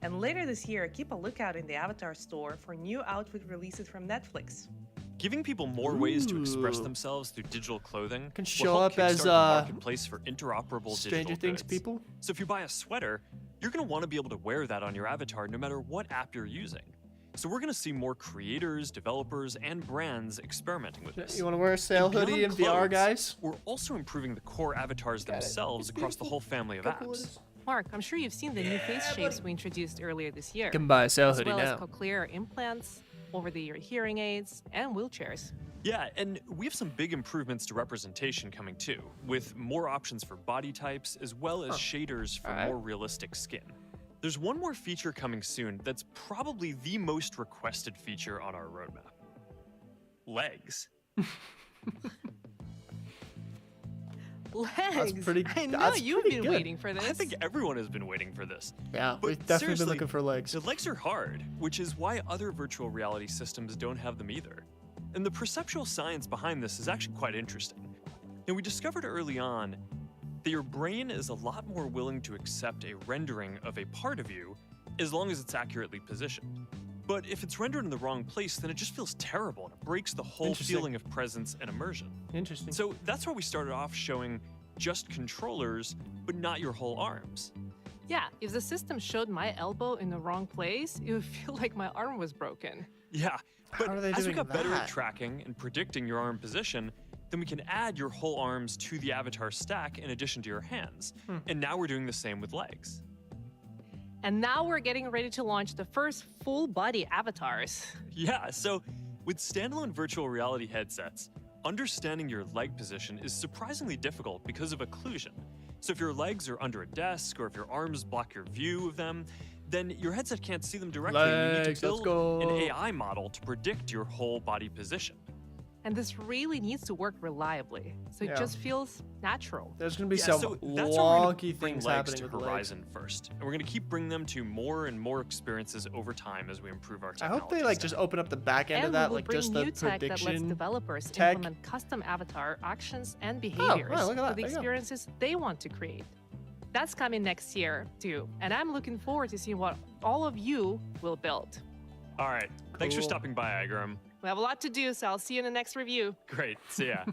And later this year, keep a lookout in the Avatar Store for new outfit releases from Netflix. Giving people more ways to express Ooh. themselves through digital clothing Can will show help up as, kickstart the marketplace for interoperable Stranger digital Things goods. people. So if you buy a sweater, you're going to want to be able to wear that on your avatar no matter what app you're using. So we're going to see more creators, developers, and brands experimenting with this. You want to wear a Sail And beyond hoodie in VR, clothes, guys? We're also improving the core avatars themselves across the whole family of apps. Mark, I'm sure you've seen the new face shapes we introduced earlier this year. You can buy a Sail as hoodie well now. as cochlear implants, over-the-ear hearing aids, and wheelchairs. Yeah, and we have some big improvements to representation coming too, with more options for body types as well as shaders for more realistic skin. There's one more feature coming soon that's probably the most requested feature on our roadmap. Legs. Legs. pretty- I know that's you've pretty been good. waiting for this. I think everyone has been waiting for this. Yeah, But we've definitely been seriously, looking for legs. The legs are hard, which is why other virtual reality systems don't have them either. And the perceptual science behind this is actually quite interesting. And we discovered early on that your brain is a lot more willing to accept a rendering of a part of you as long as it's accurately positioned. But if it's rendered in the wrong place, then it just feels terrible and it breaks the whole Interesting. feeling of presence and immersion. Interesting. So that's why we started off showing just controllers, but not your whole arms. Yeah, if the system showed my elbow in the wrong place, it would feel like my arm was broken. Yeah, but How are they as we doing got better at that? tracking and predicting your arm position, then we can add your whole arms to the avatar stack in addition to your hands. And now we're doing the same with legs. And now we're getting ready to launch the first full body avatars. Yeah, so with standalone virtual reality headsets, understanding your leg position is surprisingly difficult because of occlusion. So if your legs are under a desk or if your arms block your view of them, then your headset can't see them directly. And you need Legs, to let's build an go. AI model to predict your whole body position. And this really needs to work reliably, so it Yeah. just feels natural. There's gonna be Yeah, some so that's where we're gonna wonky bring things legs happening to with legs. Horizon first, and we're gonna keep bringing them to more and more experiences over time as we improve our I technology. hope they like just open up the back end And of that, we will like bring just new the tech that lets prediction. developers tech. implement custom avatar actions and wow, behaviors look at that. for the There you go. experiences they want to create. That's coming next year too, and I'm looking forward to seeing what all of you will build. All right, thanks for Cool. stopping by, Igaram. We have a lot to do, so I'll see you in the next review. Great, see ya.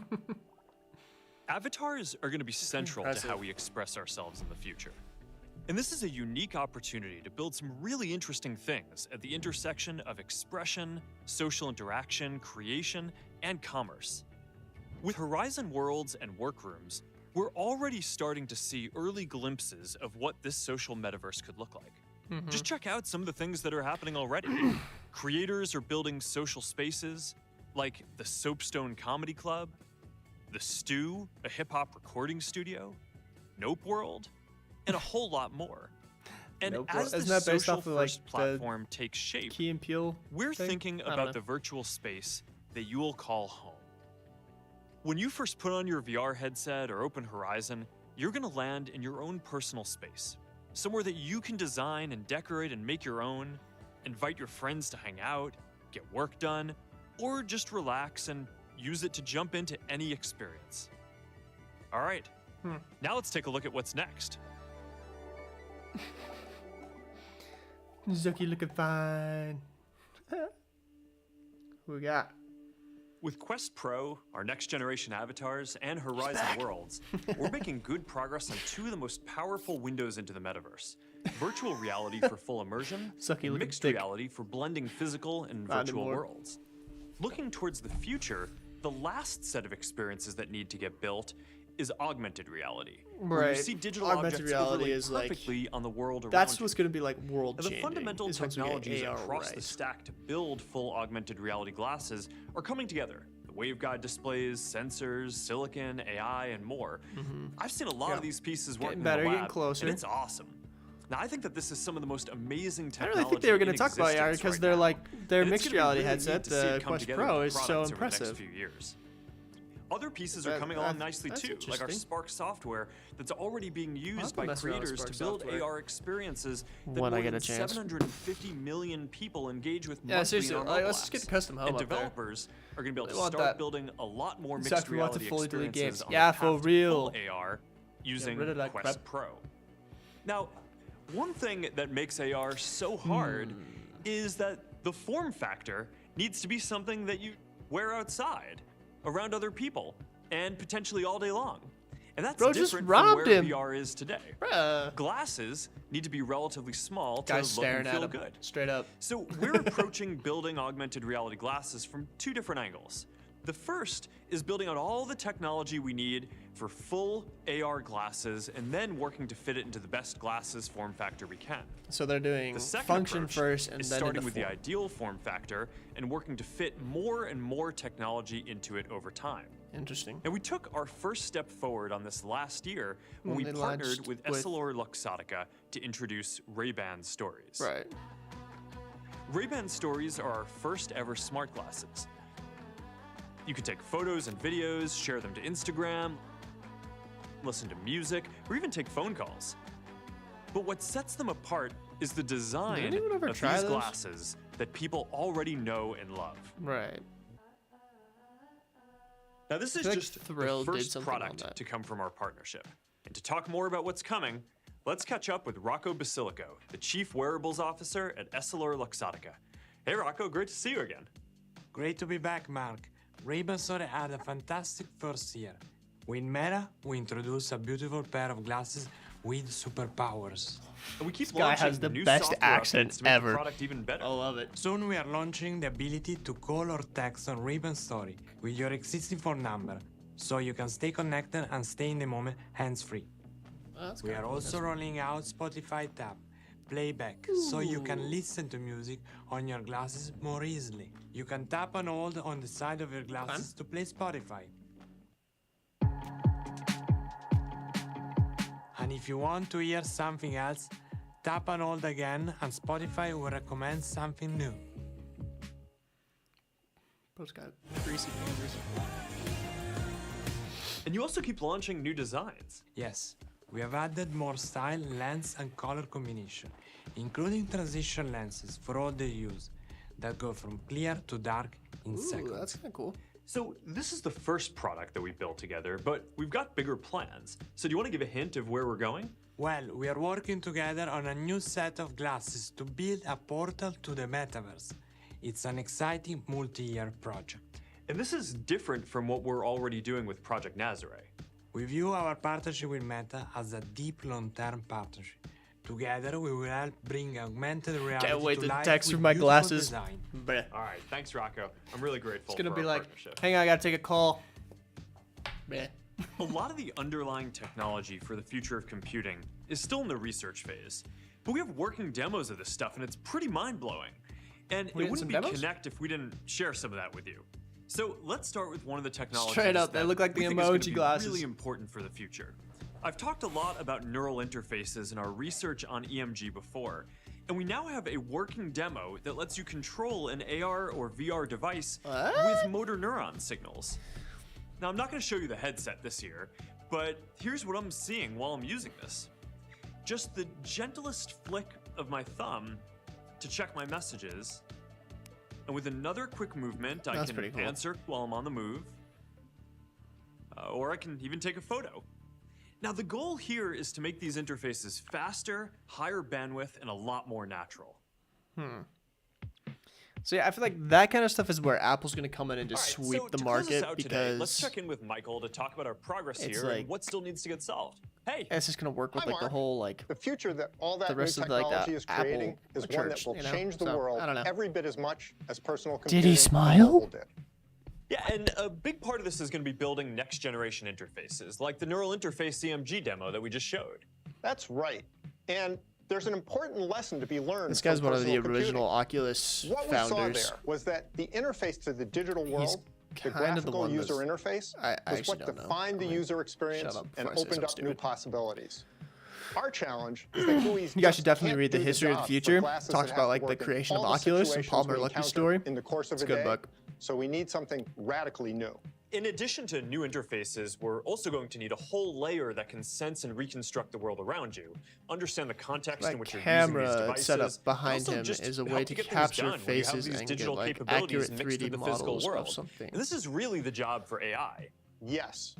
Avatars are going to be central to Impressive. how we express ourselves in the future. And this is a unique opportunity to build some really interesting things at the intersection of expression, social interaction, creation, and commerce. With Horizon Worlds and Workrooms, we're already starting to see early glimpses of what this social metaverse could look like. Just check out some of the things that are happening already. Creators are building social spaces like the Soapstone Comedy Club, the Stew, a hip-hop recording studio, Nope World, and a whole lot more. And Nope World. as the Isn't that based off of, like, social-first the platform takes shape, Key and Peele. we're thing? thinking I don't about know. the virtual space that you'll call home. When you first put on your VR headset or open Horizon, you're going to land in your own personal space, somewhere that you can design and decorate and make your own, invite your friends to hang out, get work done, or just relax and use it to jump into any experience. All right, now let's take a look at what's next. Zuki looking fine. Who we got? With Quest Pro, our next generation avatars, and Horizon Worlds, we're making good progress on two of the most powerful windows into the metaverse. Virtual reality for full immersion, Sucky and looking mixed thick. reality for blending physical and Not virtual anymore. worlds. Looking towards the future, the last set of experiences that need to get built is augmented reality. Where you Right. see digital Augmented objects reality overlaid is like- perfectly on the world around That's you. what's gonna be like world Now, changing. the fundamental is once we get technologies AR across the right. stack to build full augmented reality glasses are coming together. The waveguide displays, sensors, silicon, AI, and more. I've seen a lot Yeah. of these pieces Getting working better, in the getting lab, closer. and it's awesome. Now, I think that this is some of the most amazing I technology. really think they were going gonna talk about AR because they're like their And it's mixed gonna be reality really headset, neat to see it the come Quest together Pro, with is so products over the impressive. next few years. Other pieces are That- coming along that- nicely that's too, like our interesting. Spark software that's already being used have to by mess around with creators Spark to build software. AR experiences that When I more get than a chance. 750 million people engage with Yeah, monthly seriously, in our like, mobile let's just get apps. the custom home And up there. developers are going to be able They to want start that. building a lot more mixed Exactly, we want the reality fully delete experiences games. on Yeah, the for path to real. full AR using rid of that Quest crap. Pro. Now, one thing that makes AR so hard is that the form factor needs to be something that you wear outside, around other people, and potentially all day long. And that's Bro just different from robbed where him. VR is today. Bruh. Glasses need to be relatively small to Guys look staring and at feel him good. straight up. So we're approaching building augmented reality glasses from two different angles. The first is building out all the technology we need for full AR glasses and then working to fit it into the best glasses form factor we can. So they're doing The second function approach first and is then starting into with the form. ideal form factor and working to fit more and more technology into it over time. Interesting. And we took our first step forward on this last year when we They partnered launched with with- EssilorLuxottica to introduce Ray-Ban Stories. Right. Ray-Ban Stories are our first ever smart glasses. You can take photos and videos, share them to Instagram, listen to music, or even take phone calls. But what sets them apart is the design anyone ever of try these those? glasses that people already know and love. Right. Now, this is feel like just Thrill the did first something on product that. to come from our partnership. And to talk more about what's coming, let's catch up with Rocco Basilico, the Chief Wearables Officer at EssilorLuxottica. Hey, Rocco, great to see you again. Great to be back, Mark. Ray-Ban Story had a fantastic first year. With Meta, we introduced a beautiful pair of glasses with superpowers. And we keep This guy launching has the new best software accent updates to make ever. the product even better. I love it. Soon we are launching the ability to call or text on Ray-Ban Story with your existing phone number. so you can stay connected and stay in the moment hands-free. We are also rolling out Spotify Tap playback, so you can listen to music on your glasses more easily. You can tap and hold on the side of your glasses to play Spotify. And if you want to hear something else, tap and hold again, and Spotify will recommend something new. Bro's got greasy fingers. And you also keep launching new designs. Yes, we have added more style, lens, and color combination, including transition lenses for all the use that go from clear to dark in seconds. That's kind of cool. So this is the first product that we built together, but we've got bigger plans. So do you want to give a hint of where we're going? Well, we are working together on a new set of glasses to build a portal to the metaverse. It's an exciting multi-year project. And this is different from what we're already doing with Project Nazare. We view our partnership with Meta as a deep long-term partnership. Together, we will help bring augmented reality Can't wait to to life text with through my beautiful glasses. design. Bleh. All right, thanks, Rocco. I'm really grateful It's gonna for be our like, partnership. hang on, I gotta take a call. Bleh. A lot of the underlying technology for the future of computing is still in the research phase, but we have working demos of this stuff, and it's pretty mind-blowing. And We it getting wouldn't some be demos? Connect if we didn't share some of that with you. So let's start with one of the technologies Straight up, they that look like the we think is gonna emoji be glasses. really important for the future. I've talked a lot about neural interfaces in our research on EMG before, and we now have a working demo that lets you control an AR or VR device with motor neuron signals. Now, I'm not going to show you the headset this year, but here's what I'm seeing while I'm using this. Just the gentlest flick of my thumb to check my messages, and with another quick movement, I That's can pretty cool. answer while I'm on the move, or I can even take a photo. Now, the goal here is to make these interfaces faster, higher bandwidth, and a lot more natural. So yeah, I feel like that kind of stuff is where Apple's gonna come in and just All right, sweep so the to close us market out today, let's because check in with Michael to talk about our progress it's here like- and what still needs to get solved. Hey, it's just gonna work with Hi, like the Mark. whole like The future that all that the new rest of like technology the is creating Apple is one church, that will you know? change the So, world I don't know. every bit as much as personal Did computing. he smile? mobile did. yeah, and a big part of this is going to be building next generation interfaces, like the neural interface CMG demo that we just showed. That's right. And there's an important lesson to be learned. This guy's from one of the personal computing. original Oculus What we founders. saw there was that the interface to the digital world, the kind of the graphical one user that's- interface, I was actually what don't know. defined the I mean, user experience shut up and before I say opened up something new stupid. possibilities. Our challenge is that GUIs You guys just should definitely can't read the do history of the job for future. glasses Talks that about have like to the work in creation of all the Oculus and situations Palmer we Luckey's encounter story. in the course of It's a a good day. book. So we need something radically new. In addition to new interfaces, we're also going to need a whole layer that can sense and reconstruct the world around you, understand the context That in which you're camera using these devices, set up and behind also him just is a help way to get things capture done when you have faces these and get digital like capabilities accurate mixed 3D with the physical models world. of something. And this is really the job for AI. Yes.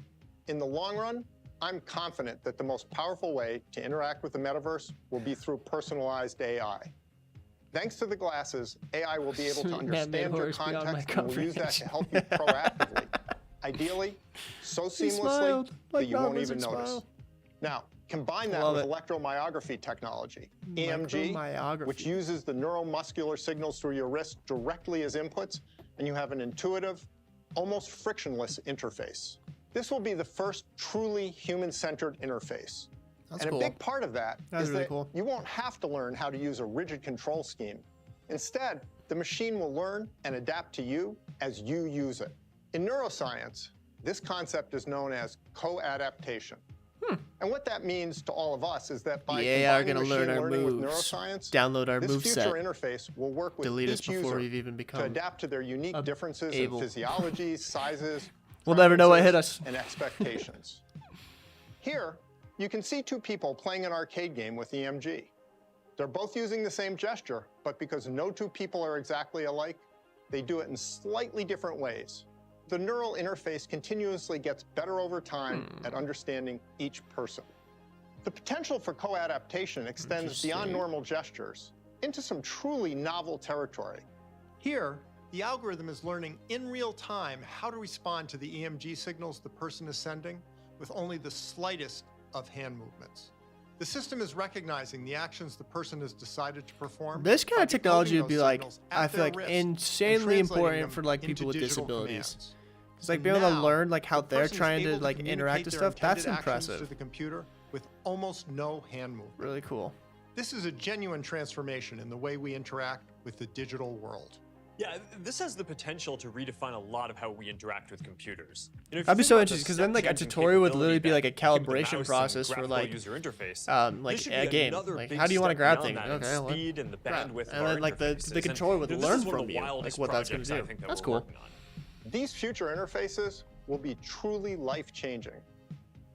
In the long run, I'm confident that the most powerful way to interact with the metaverse will be through personalized AI. Thanks to the glasses, AI will be able to Man-made understand your horrors beyond my context and will use that to help you proactively. Ideally, so He seamlessly smiled, that like you won't non-lizard even notice. smile. Now, combine that Love with it. electromyography technology, EMG, Electromyography. which uses the neuromuscular signals through your wrist directly as inputs, and you have an intuitive, almost frictionless interface. This will be the first truly human-centered interface. That's and cool. a big part of that That's is really that cool. you won't have to learn how to use a rigid control scheme. Instead, the machine will learn and adapt to you as you use it. In neuroscience, this concept is known as co-adaptation. And what that means to all of us is that by The AI are combining gonna learn machine our learning with moves, neuroscience, download our this moveset, future interface will work with delete us each before user we've even become to adapt to their unique differences able. in physiologies, sizes, We'll never know what hit preferences, us. and expectations. Here, you can see two people playing an arcade game with EMG. They're both using the same gesture, but because no two people are exactly alike, they do it in slightly different ways. The neural interface continuously gets better over time at understanding each person. The potential for co-adaptation extends beyond normal gestures into some truly novel territory. Here, the algorithm is learning in real time how to respond to the EMG signals the person is sending with only the slightest of hand movements. The system is recognizing the actions the person has decided to perform. This kind by of technology decoding would be those like, signals I at feel their like wrist and insanely translating important them for like into people with digital disabilities. commands. It's like And being able to now, learn like how the they're person's trying to able like interact communicate with their stuff. That's intended actions impressive. to the computer with almost no hand movement. Really cool. This is a genuine transformation in the way we interact with the digital world. Yeah, this has the potential to redefine a lot of how we interact with computers. You know, if you I'd be think so about the interested because then like a step-changing tutorial would literally be capability like a that came with the calibration mouse process and for graphical like user interface. like This should a be game. another Like big how do you want to step grab beyond things? that in Okay, well, speed and the grab. bandwidth of And our then like the interfaces. controller would And this learn is one of from the you like wildest what that's going projects to I do. think that That's we're cool. working on. These future interfaces will be truly life-changing.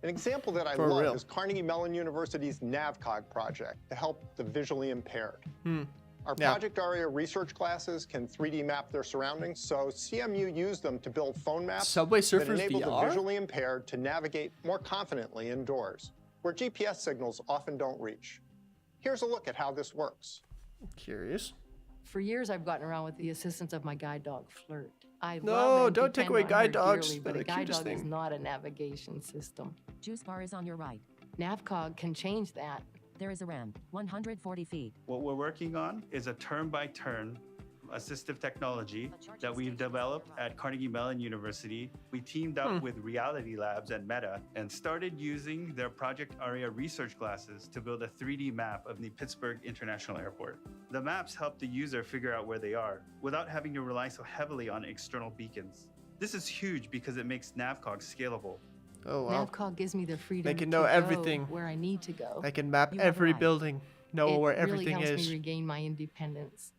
An example that I For love real. is Carnegie Mellon University's NavCog project to help the visually impaired. Our Yeah. Project ARIA research classes can 3D map their surroundings, so CMU used them to build phone maps Subway that Surfers enable the VR? visually impaired to navigate more confidently indoors, where GPS signals often don't reach. Here's a look at how this works. Curious. For years, I've gotten around with the assistance of my guide dog, Flirt. I No, love and don't take depend away on guide her dogs. dearly, They're but the a guide cutest dog is thing. not a navigation system. Juice bar is on your right. NavCog can change that. There is a ramp, 140 feet. What we're working on is a turn-by-turn assistive technology that we've developed at Carnegie Mellon University. We teamed up with Reality Labs and Meta and started using their Project ARIA research classes to build a 3D map of the Pittsburgh International Airport. The maps help the user figure out where they are without having to rely so heavily on external beacons. This is huge because it makes NavCog scalable. Oh wow. NavCog gives me the freedom They can to know go everything. where I need to go. They can map You have every arrived. building, know where It everything really helps is. me regain my independence.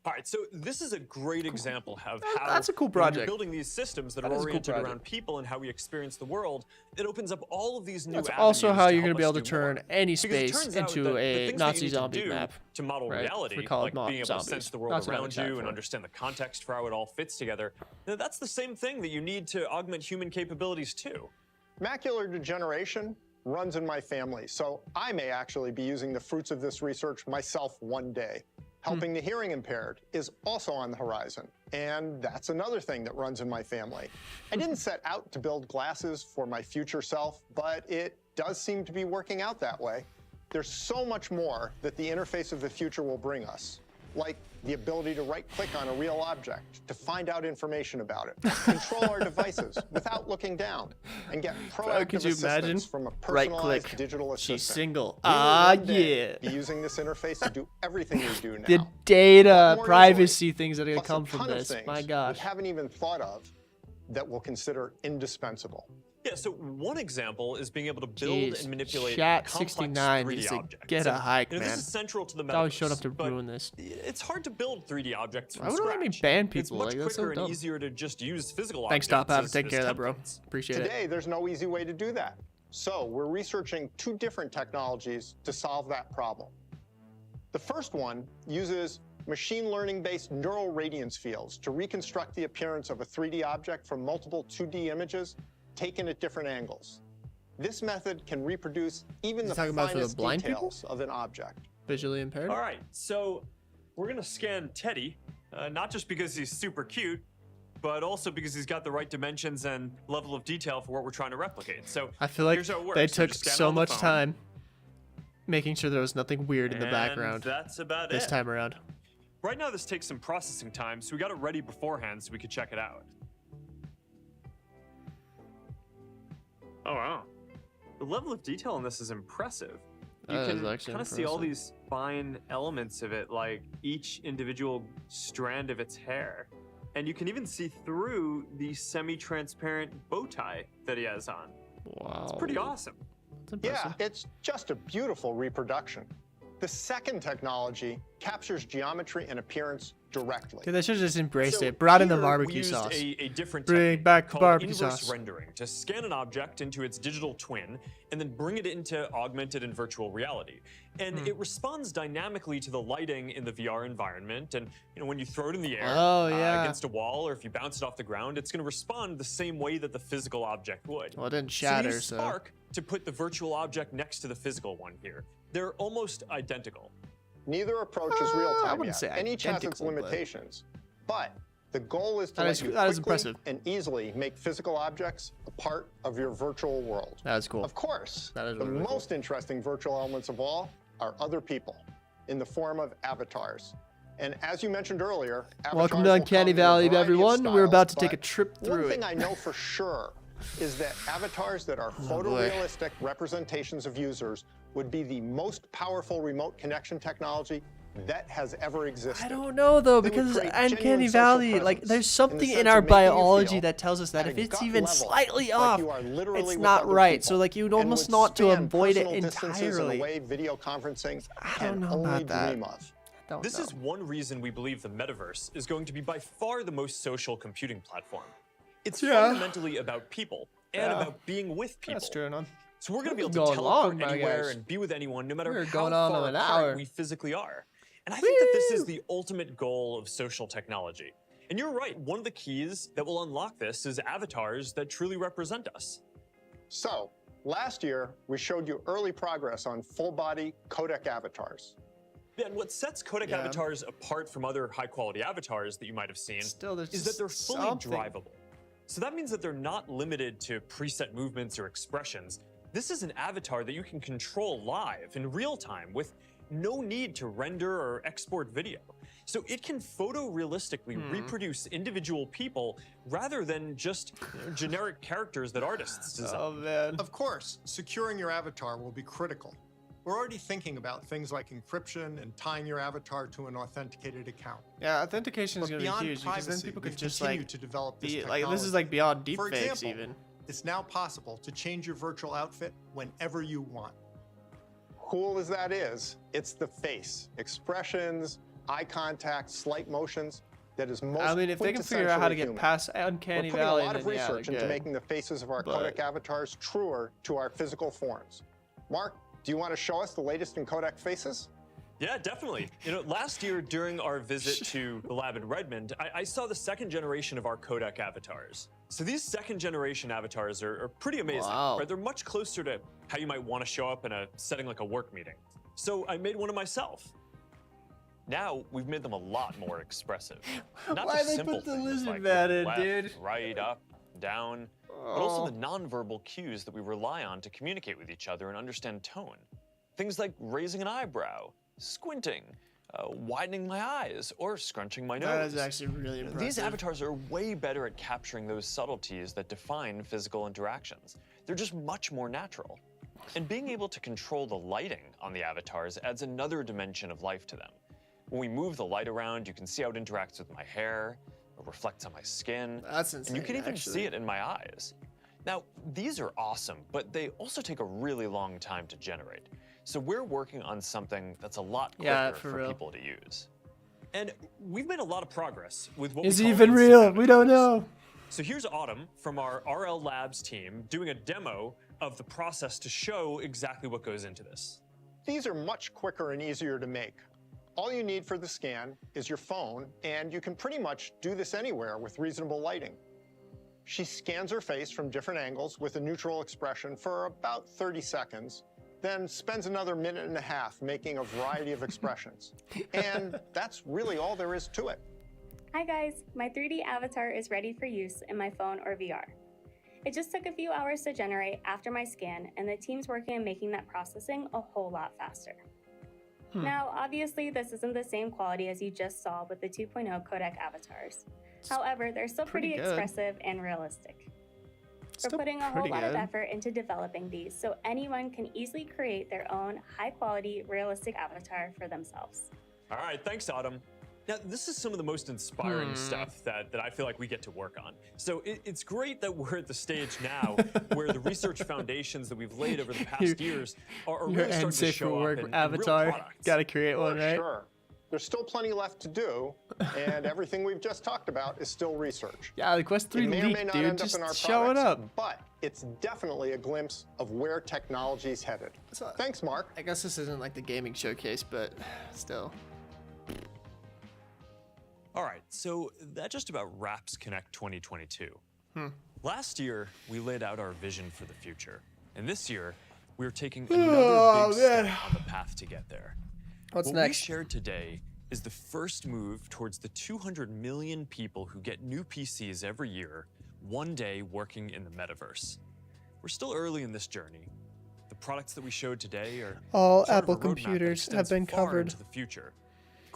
All right, so this is a great example of how That's a cool when you're project. building these systems that That are is a cool oriented around project. people and how we experience the world. It opens up all of these new That's avenues also how to you're going help to be able us to do more. turn any Because it space turns out into that the a things that Nazi you need to zombie do map. to model right? reality, We call like it not being able zombies. to sense the world That's what around it's you for. and understand the context for how it all fits together. Now, that's the same thing that you need to augment human capabilities too. Macular degeneration runs in my family, so I may actually be using the fruits of this research myself one day. Helping the hearing impaired is also on the horizon, and that's another thing that runs in my family. I didn't set out to build glasses for my future self, but it does seem to be working out that way. There's so much more that the interface of the future will bring us, like the ability to right-click on a real object to find out information about it, control our devices without looking down, and get proactive could you imagine? assistance from a Right-click. personalized digital assistant. She's single. We will Ah, one day yeah. be using this interface to do everything we do now. The data, More privacy easily, things that are going to plus a come from ton of this. things My we gosh. haven't even thought of that we'll consider indispensable. Yeah, so one example is being able to build Jeez, and manipulate Chat complex 69 3D needs to objects. get a And, hike, you know, man. This is central to the They always showed up metaverse, to but ruin this. it's hard to build 3D objects from Why would they let me scratch. ban It's people? much Like, that's so quicker and dumb. easier to just use physical Thanks, objects. Top Hat. as- Take as care of that, bro. templates. Appreciate it. Today, there's no easy way to do that. So we're researching two different technologies to solve that problem. The first one uses machine learning-based neural radiance fields to reconstruct the appearance of a 3D object from multiple 2D images taken at different angles. This method can reproduce even the talking about for the finest blind people? details of an object. Visually impaired? All right, so we're gonna scan Teddy, not just because he's super cute, but also because he's got the right dimensions and level of detail for what we're trying to replicate. So I feel like here's how it works. they You took just scan it so on the much phone, time making sure there was nothing weird in the and background That's about this it. time around. Right now, this takes some processing time, so we got it ready beforehand so we could check it out. Oh wow. The level of detail in this is impressive. You That is can actually kind of see all impressive. these fine elements of it, like each individual strand of its hair. And you can even see through the semi-transparent bow tie that he has on. Wow. It's pretty awesome. Yeah, it's just a beautiful reproduction. The second technology captures geometry and appearance directly. Dude, they should have just embraced So it. Brought in the here we barbecue used sauce. A different Bring technique back the called barbecue inverse sauce. rendering to scan an object into its digital twin and then bring it into augmented and virtual reality. And it responds dynamically to the lighting in the VR environment. And when you throw it in the air Oh, yeah. against a wall, or if you bounce it off the ground, it's going to respond the same way that the physical object would. Well, it didn't So shatter, we use so. Spark to put the virtual object next to the physical one here. They're almost identical. Neither approach is real I time wouldn't yet, say and each has its identical, but- limitations. But the goal is to That let is- you that is quickly impressive. and easily make physical objects a part of your virtual world. That's cool. Of course, That is the really cool. most interesting virtual elements of all are other people in the form of avatars. And as you mentioned earlier, Welcome to avatars will Uncanny come in a Valley, variety of everyone. We're styles, about to take a but trip through one it. thing I know for sure is that avatars that are photorealistic representations of users would be the most powerful remote connection technology that has ever existed. I don't know though, They would because create Uncanny genuine social Valley, like presence there's something in the in sense our of making you biology feel that tells us that at if a it's gut even level, slightly like off, you are literally it's with not other right. people, So like you'd and almost would not to span avoid it personal distances in a entirely. way video conferencing I can don't know only about that. dream of. This is one reason we believe the metaverse is going to be by far the most social computing platform. It's fundamentally about people and about being with people. That's true enough. So we're going to be able Going to teleport long, my anywhere guys. and be with anyone, no matter We're how going on far an apart hour. we physically are. And I think that this is the ultimate goal of social technology. And you're right, one of the keys that will unlock this is avatars that truly represent us. So, last year, we showed you early progress on full-body codec avatars. Yeah, and what sets codec avatars apart from other high-quality avatars that you might have seen is that they're fully drivable. So that means that they're not limited to preset movements or expressions. This is an avatar that you can control live in real time with no need to render or export video. So it can photorealistically reproduce individual people rather than just generic characters that artists design. Oh man. Of course, securing your avatar will be critical. We're already thinking about things like encryption and tying your avatar to an authenticated account. Yeah, authentication is But going to be beyond huge because then privacy, people we've could just continued like to develop this be like this is like beyond deepfakes even. It's now possible to change your virtual outfit whenever you want. Cool as that is, it's the face, expressions, eye contact, slight motions that is most I mean, if they can figure out how to get quintessentially past human. Uncanny We're putting Valley, a lot of then yeah, research they're into good. making the faces of our But- codec avatars truer to our physical forms. Mark, do you want to show us the latest in codec faces? Yeah, definitely. You know, last year during our visit to the lab in Redmond, I saw the second generation of our codec avatars. So these second generation avatars are pretty amazing, right? They're much closer to how you might want to show up in a setting like a work meeting. So I made one of myself. Now we've made them a lot more expressive. Not Why just they simple put the things lizard like man in, left, dude? right, up, down, but also the nonverbal cues that we rely on to communicate with each other and understand tone. Things like raising an eyebrow, squinting, widening my eyes, or scrunching my nose. That is actually really impressive. These avatars are way better at capturing those subtleties that define physical interactions. They're just much more natural. And being able to control the lighting on the avatars adds another dimension of life to them. When we move the light around, you can see how it interacts with my hair, or reflects on my skin. That's insane, And you can even actually. see it in my eyes. Now, these are awesome, but they also take a really long time to generate. So we're working on something that's a lot quicker for for real. people to use. And we've made a lot of progress with what Is we it call even instant real? We don't avatars. know. So here's Autumn from our RL Labs team doing a demo of the process to show exactly what goes into this. These are much quicker and easier to make. All you need for the scan is your phone, and you can pretty much do this anywhere with reasonable lighting. She scans her face from different angles with a neutral expression for about 30 seconds, then spends another minute and a half making a variety of expressions. And that's really all there is to it. Hi guys, my 3D avatar is ready for use in my phone or VR. It just took a few hours to generate after my scan, and the team's working on making that processing a whole lot faster. Now, obviously, this isn't the same quality as you just saw with the 2.0 codec avatars. However, they're still pretty good. expressive and realistic. We're Still putting a whole pretty lot of good. effort into developing these so anyone can easily create their own high-quality, realistic avatar for themselves. All right, thanks, Autumn. Now, this is some of the most inspiring stuff that I feel like we get to work on. So it's great that we're at the stage now where the research foundations that we've laid over the past years are Your really starting to unsafe for show work up in real avatar. products. Got to create one, right? Sure. There's still plenty left to do, and everything we've just talked about is still research. Yeah, the Quest 3 It may or may leaked, not dude. end up Just in our show it products, up. but it's definitely a glimpse of where technology's headed. Thanks, Mark. I guess this isn't like the gaming showcase, but still. All right, so that just about wraps Connect 2022. Last year, we laid out our vision for the future. And this year, we're taking another Oh, big man. step on the path to get there. What's what next? we shared today is the first move towards the 200 million people who get new PCs every year, one day working in the metaverse. We're still early in this journey. The products that we showed today are All part of a Apple roadmap that computers have extends been far covered. into the future.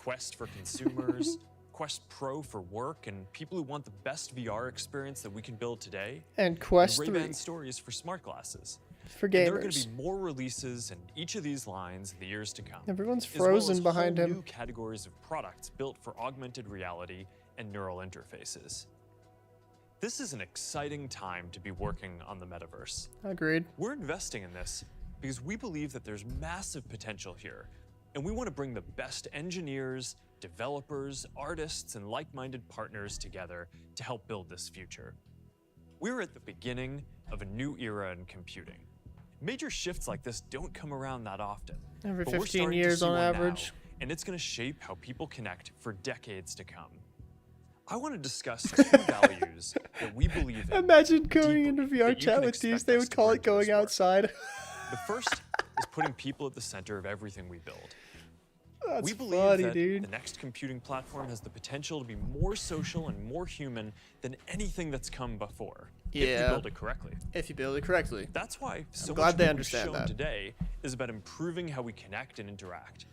Quest for consumers, Quest Pro for work, and people who want the best VR experience that we can build today. And Quest Ray-Ban 3 Stories for smart glasses. for And there are going gamers. to be more releases in each of these lines in the years to come. Everyone's as well frozen as behind whole him. New categories of products built for augmented reality and neural interfaces. This is an exciting time to be working on the metaverse. Agreed. We're investing in this because we believe that there's massive potential here, and we want to bring the best engineers, developers, artists, and like-minded partners together to help build this future. We're at the beginning of a new era in computing. Major shifts like this don't come around that often. Every but we're 15 starting to years see on one now, average. and it's going to shape how people connect for decades to come. I want to discuss two values that we believe in. Imagine going deeply into that VR you chat can with these. expect They us would to call bring it to this going work. outside. The first is putting people at the center of everything we build. That's We believe funny, that dude. the next computing platform has the potential to be more social and more human than anything that's come before. If we Yeah. build it correctly. If you build it correctly. That's why so glad much they of what we've understand shown that. today is about improving how we connect and interact.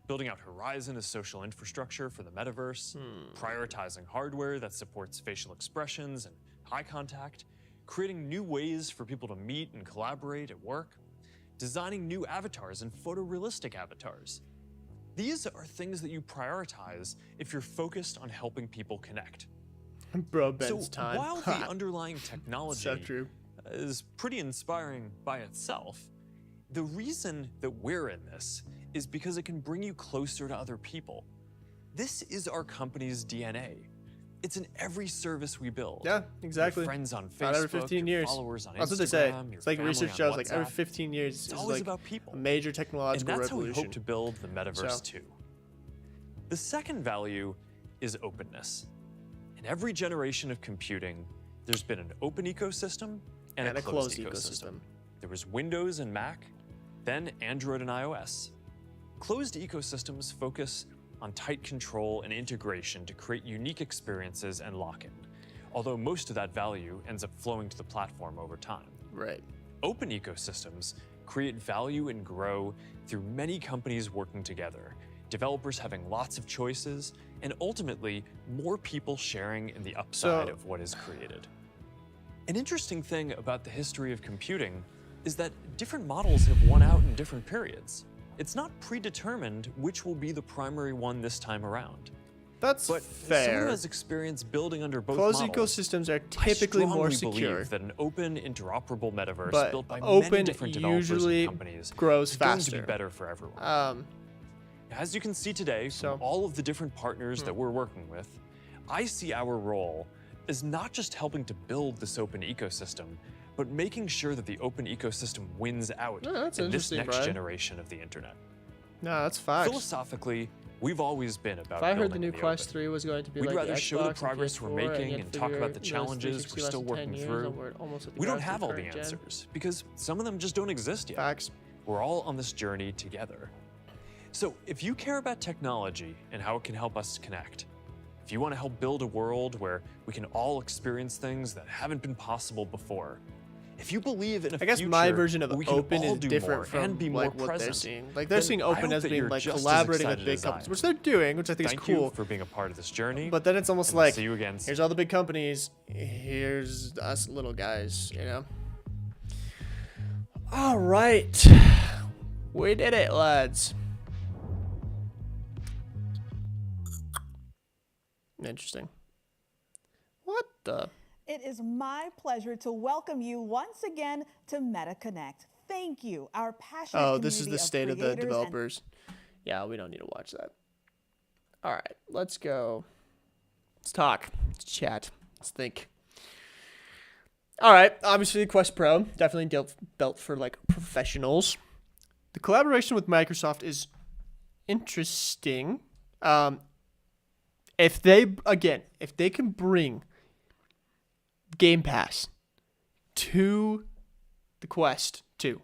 Building out Horizon as social infrastructure for the metaverse, prioritizing hardware that supports facial expressions and eye contact, creating new ways for people to meet and collaborate at work, designing new avatars and photorealistic avatars. These are things that you prioritize if you're focused on helping people connect. Bro, Ben's So time. while the underlying technology So true. is pretty inspiring by itself, the reason that we're in this is because it can bring you closer to other people. This is our company's DNA. It's in every service we build. Yeah, exactly. Your friends on Facebook, About every 15 your years. followers on That's what they say. Instagram, your It's like family research on shows, like every WhatsApp. 15 years It's is always like about people. a major And technological that's how we revolution. hope to build the metaverse So- too. The second value is openness. In every generation of computing, there's been an open ecosystem and a closed ecosystem. There was Windows and Mac, then Android and iOS. Closed ecosystems focus on tight control and integration to create unique experiences and lock-in, although most of that value ends up flowing to the platform over time. Right. Open ecosystems create value and grow through many companies working together, developers having lots of choices, and ultimately more people sharing in the upside of what is created. An interesting thing about the history of computing is that different models have won out in different periods. It's not predetermined which will be the primary one this time around. That's But fair. someone who has experience building under both Closed models, ecosystems are I typically more strongly secure. believe that an open, interoperable metaverse But built by many open different developers usually and companies grows is going to faster. be better for everyone. As you can see today from all of the different partners that we're working with, I see our role as not just helping to build this open ecosystem, but making sure that the open ecosystem wins out Yeah, that's in this interesting, next Brian. generation of the internet. No, that's facts. Philosophically, we've always been about If I heard the building new in the Quest open. 3 was going to be We'd like rather the show the Xbox progress we're and PS4, making yet and talk figure about the those challenges 360 we're still lasted 10 working years, through. and we're almost at the We don't ground have for all the current gen. answers because some of them just don't exist yet. Facts. We're all on this journey together. So if you care about technology and how it can help us connect, if you want to help build a world where we can all experience things that haven't been possible before, if you believe in a I guess future my version of where we can open all is do different more from and be like more what they're present, seeing. Like they're then seeing I open hope as that being you're like just as collaborating with excited big as I companies, am. which they're doing, which I think Thank is cool. you for being a part of this journey. But then it's almost and I'll like, see you again here's all the big companies, here's us little guys, you know? All right. We did it, lads. Interesting. What the? It is my pleasure to welcome you once again to MetaConnect. Thank you, our passionate Oh, this is community the state of the creators and developers. Yeah, we don't need to watch that. All right, let's go. Let's talk. Let's chat. Let's think. All right, obviously Quest Pro definitely built for like professionals. The collaboration with Microsoft is interesting. If they can bring Game Pass to the Quest 2,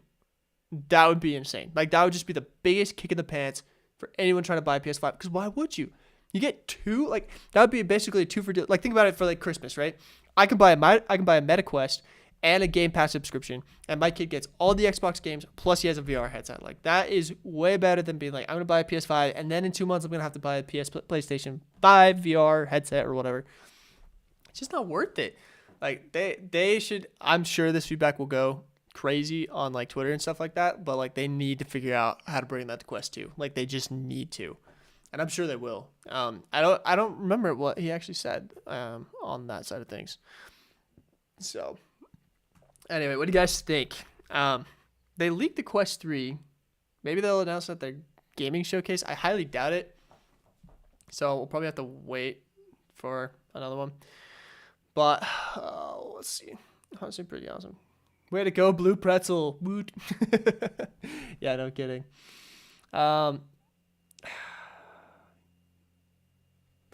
that would be insane. Like that would just be the biggest kick in the pants for anyone trying to buy a PS5. Because why would you? You get two, like that would be basically a 2 for deal. Like think about it for like Christmas, right? I can buy a MetaQuest and a Game Pass subscription, and my kid gets all the Xbox games plus he has a VR headset. Like, that is way better than being like, I'm gonna buy a PS5 and then in 2 months I'm gonna have to buy a PlayStation 5 VR headset or whatever. It's just not worth it. Like, they should. I'm sure this feedback will go crazy on like Twitter and stuff like that, but like they need to figure out how to bring that to Quest 2. Like, they just need to, and I'm sure they will. I don't remember what he actually said on that side of things. So anyway, what do you guys think? They leaked the Quest 3. Maybe they'll announce it at their gaming showcase. I highly doubt it. So we'll probably have to wait for another one. But let's see. Honestly, pretty awesome. Way to go, Blue Pretzel. Woot. Yeah, no kidding.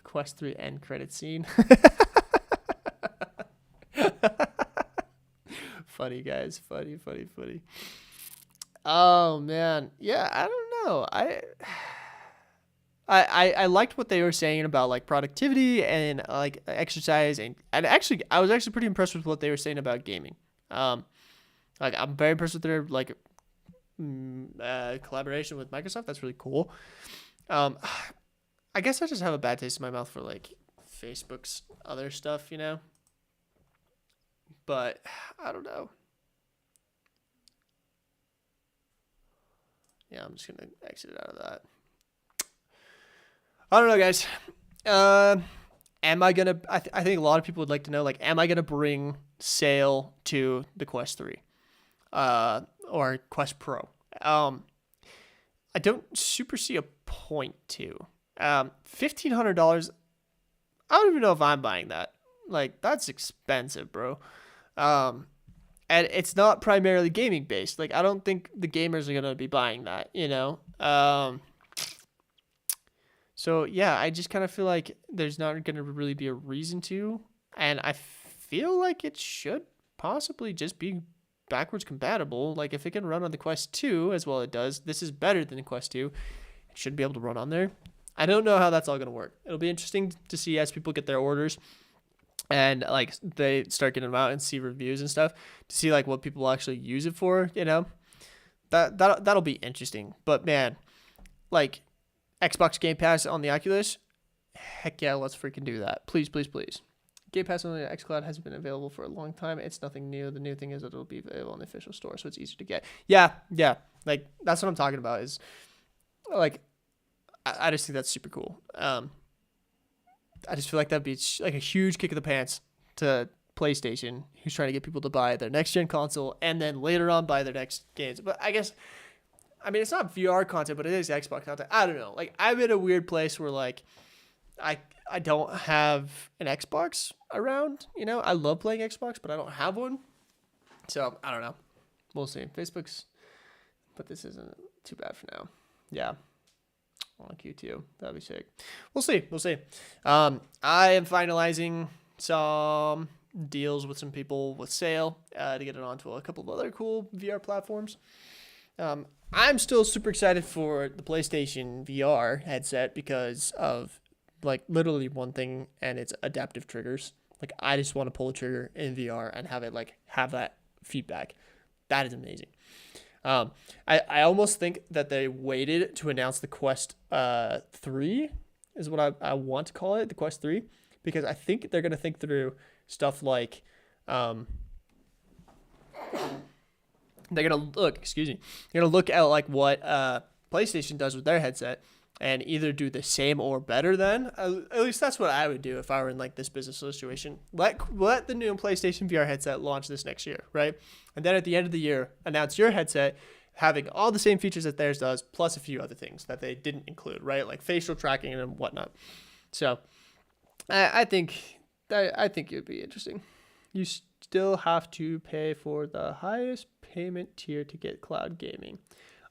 Quest 3 end credit scene. Funny, guys. Funny. Oh man, yeah. I don't know. I liked what they were saying about like productivity and like exercise, and actually I was actually pretty impressed with what they were saying about gaming. Like, I'm very impressed with their like collaboration with Microsoft. That's really cool. I guess I just have a bad taste in my mouth for like Facebook's other stuff, you know. But I don't know. Yeah, I'm just gonna exit out of that. I don't know, guys. Am I gonna? I think a lot of people would like to know, like, am I gonna bring Sail to the Quest 3, or Quest Pro? I don't super see a point to. $1,500. I don't even know if I'm buying that. Like, that's expensive, bro. And it's not primarily gaming based. Like, I don't think the gamers are gonna be buying that, you know. So yeah, I just kind of feel like there's not gonna really be a reason to, and I feel like it should possibly just be backwards compatible. Like, if it can run on the Quest 2 as well, it does. This is better than the Quest 2. It should be able to run on there. I don't know how that's all gonna work. It'll be interesting to see as people get their orders and like they start getting them out and see reviews and stuff to see like what people will actually use it for. You know, that'll be interesting. But man, like, Xbox Game Pass on the Oculus, heck yeah, let's freaking do that. Please. Game Pass on the xCloud has been available for a long time. It's nothing new. The new thing is that it'll be available on the official store, so it's easier to get. Yeah. Like, that's what I'm talking about is, like, I just think that's super cool. I just feel like that'd be like a huge kick in the pants to PlayStation, who's trying to get people to buy their next-gen console and then later on buy their next games. But I guess, I mean, it's not VR content, but it is Xbox content. I don't know. Like, I'm in a weird place where, like, I don't have an Xbox around, you know? I love playing Xbox, but I don't have one. So, I don't know. We'll see. Facebook's, but this isn't too bad for now. Yeah. On Q2. That'd be sick. We'll see. I am finalizing some deals with some people with Sail to get it onto a couple of other cool VR platforms. I'm still super excited for the PlayStation VR headset because of, like, literally one thing, and it's adaptive triggers. Like, I just want to pull a trigger in VR and have it, like, have that feedback. That is amazing. I almost think that they waited to announce the Quest 3 is what I want to call it, the Quest 3, because I think they're going to think through stuff like, they're going to look at like what PlayStation does with their headset and either do the same or better than. At least that's what I would do if I were in like this business situation. Let the new PlayStation VR headset launch this next year, right? And then at the end of the year, announce your headset having all the same features that theirs does, plus a few other things that they didn't include, right? Like facial tracking and whatnot. So I think it would be interesting. You still have to pay for the highest payment tier to get cloud gaming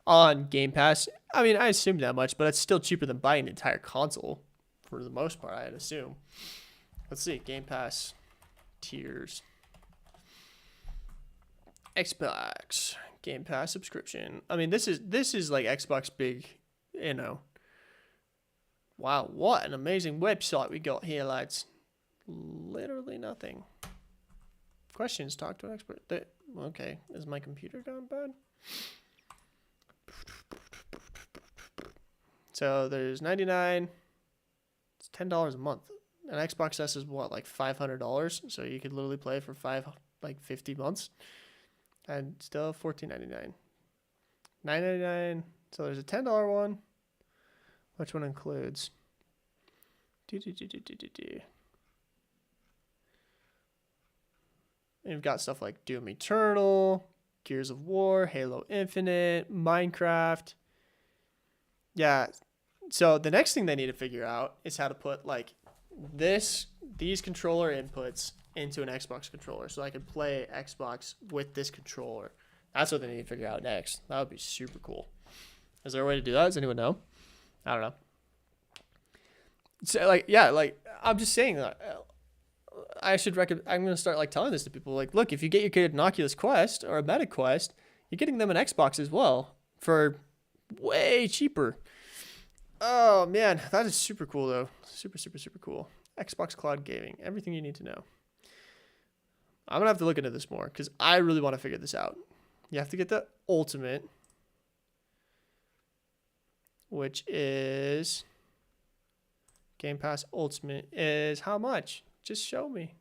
on Game Pass. I mean, I assume that much, but it's still cheaper than buying an entire console for the most part, I'd assume. Let's see, Game Pass tiers. Xbox Game Pass subscription. I mean, this is like Xbox big, you know. Wow, what an amazing website we got here, lads. Literally nothing. Questions. Talk to an expert. Okay. Is my computer gone bad? So there's 99. It's $10 a month. An Xbox S is what, like $500? So you could literally play for 50 months. And still $14.99. $9.99. So there's a $10 one. Which one includes? You've got stuff like Doom Eternal, Gears of War, Halo Infinite, Minecraft. Yeah. So the next thing they need to figure out is how to put like these controller inputs into an Xbox controller so I can play Xbox with this controller. That's what they need to figure out next. That would be super cool. Is there a way to do that? Does anyone know? I don't know. So I'm just saying that I should recommend. I'm going to start like telling this to people. Like, look, if you get your kid an Oculus Quest or a Meta Quest, you're getting them an Xbox as well for way cheaper. Oh man, that is super cool though. Super cool. Xbox Cloud Gaming, everything you need to know. I'm gonna have to look into this more because I really want to figure this out. You have to get the Ultimate, which is Game Pass Ultimate is how much? Just show me.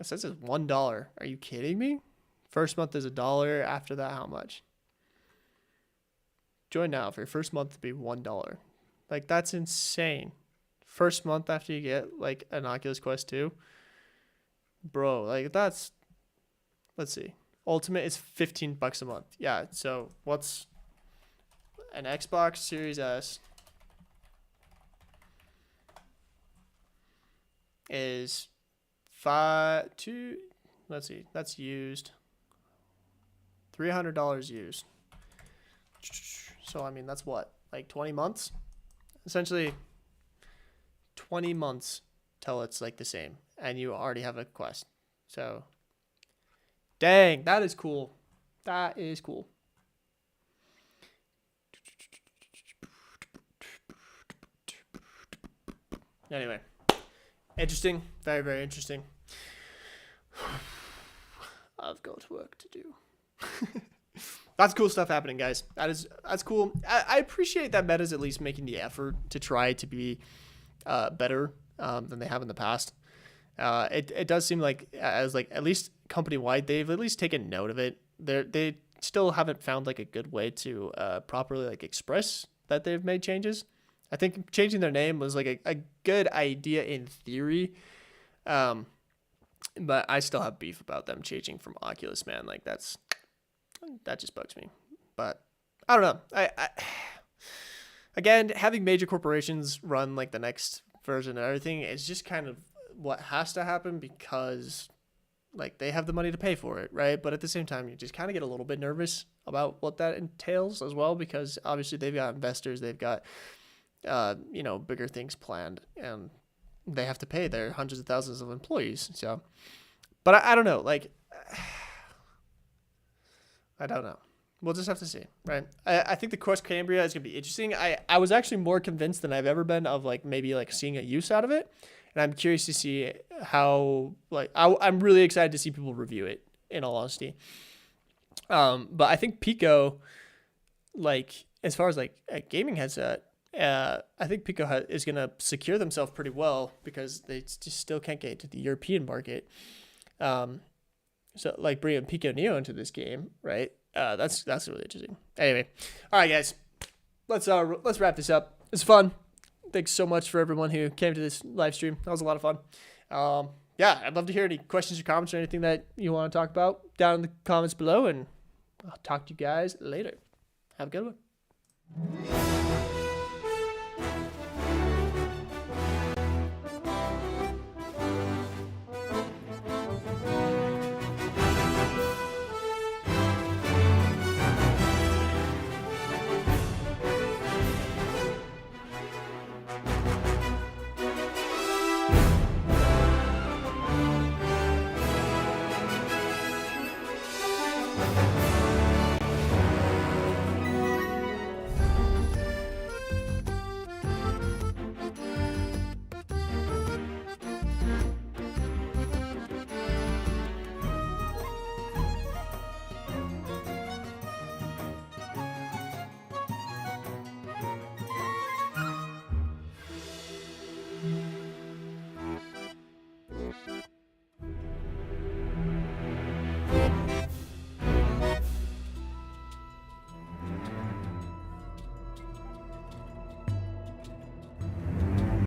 It says it's $1. Are you kidding me? First month is $1. After that, how much? Join now for your first month to be $1. Like, that's insane. First month after you get like an Oculus Quest 2. Bro, like that's, let's see. Ultimate is $15 a month. Yeah, so what's an Xbox Series S is let's see, that's used. $300 used. So, I mean, that's what? Like 20 months? Essentially, 20 months till it's like the same. And you already have a Quest. So, dang, that is cool. That is cool. Anyway, interesting. Very, very interesting. I've got work to do. Lots of cool stuff happening, guys. That's cool. I appreciate that Meta's at least making the effort to try to be better than they have in the past. It does seem like as like at least company wide they've at least taken note of it. They still haven't found like a good way to properly like express that they've made changes. I think changing their name was like a good idea in theory. But I still have beef about them changing from Oculus, man. Like that just bugs me. But I don't know. I again, having major corporations run like the next version and everything is just kind of what has to happen because like they have the money to pay for it, right? But at the same time, you just kind of get a little bit nervous about what that entails as well because obviously they've got investors, they've got bigger things planned, and they have to pay their hundreds of thousands of employees. So, but I don't know. Like, I don't know. We'll just have to see, right? I think the Quest Cambria is going to be interesting. I was actually more convinced than I've ever been of like maybe like seeing a use out of it. And I'm curious to see how, like, I'm really excited to see people review it, in all honesty. But I think Pico, like, as far as like a gaming headset, I think Pico is going to secure themselves pretty well because they just still can't get to the European market. So like bringing Pico Neo into this game, right? That's really interesting. Anyway, all right, guys, let's wrap this up. It's fun. Thanks so much for everyone who came to this live stream. That was a lot of fun. Yeah, I'd love to hear any questions or comments or anything that you want to talk about down in the comments below, and I'll talk to you guys later. Have a good one.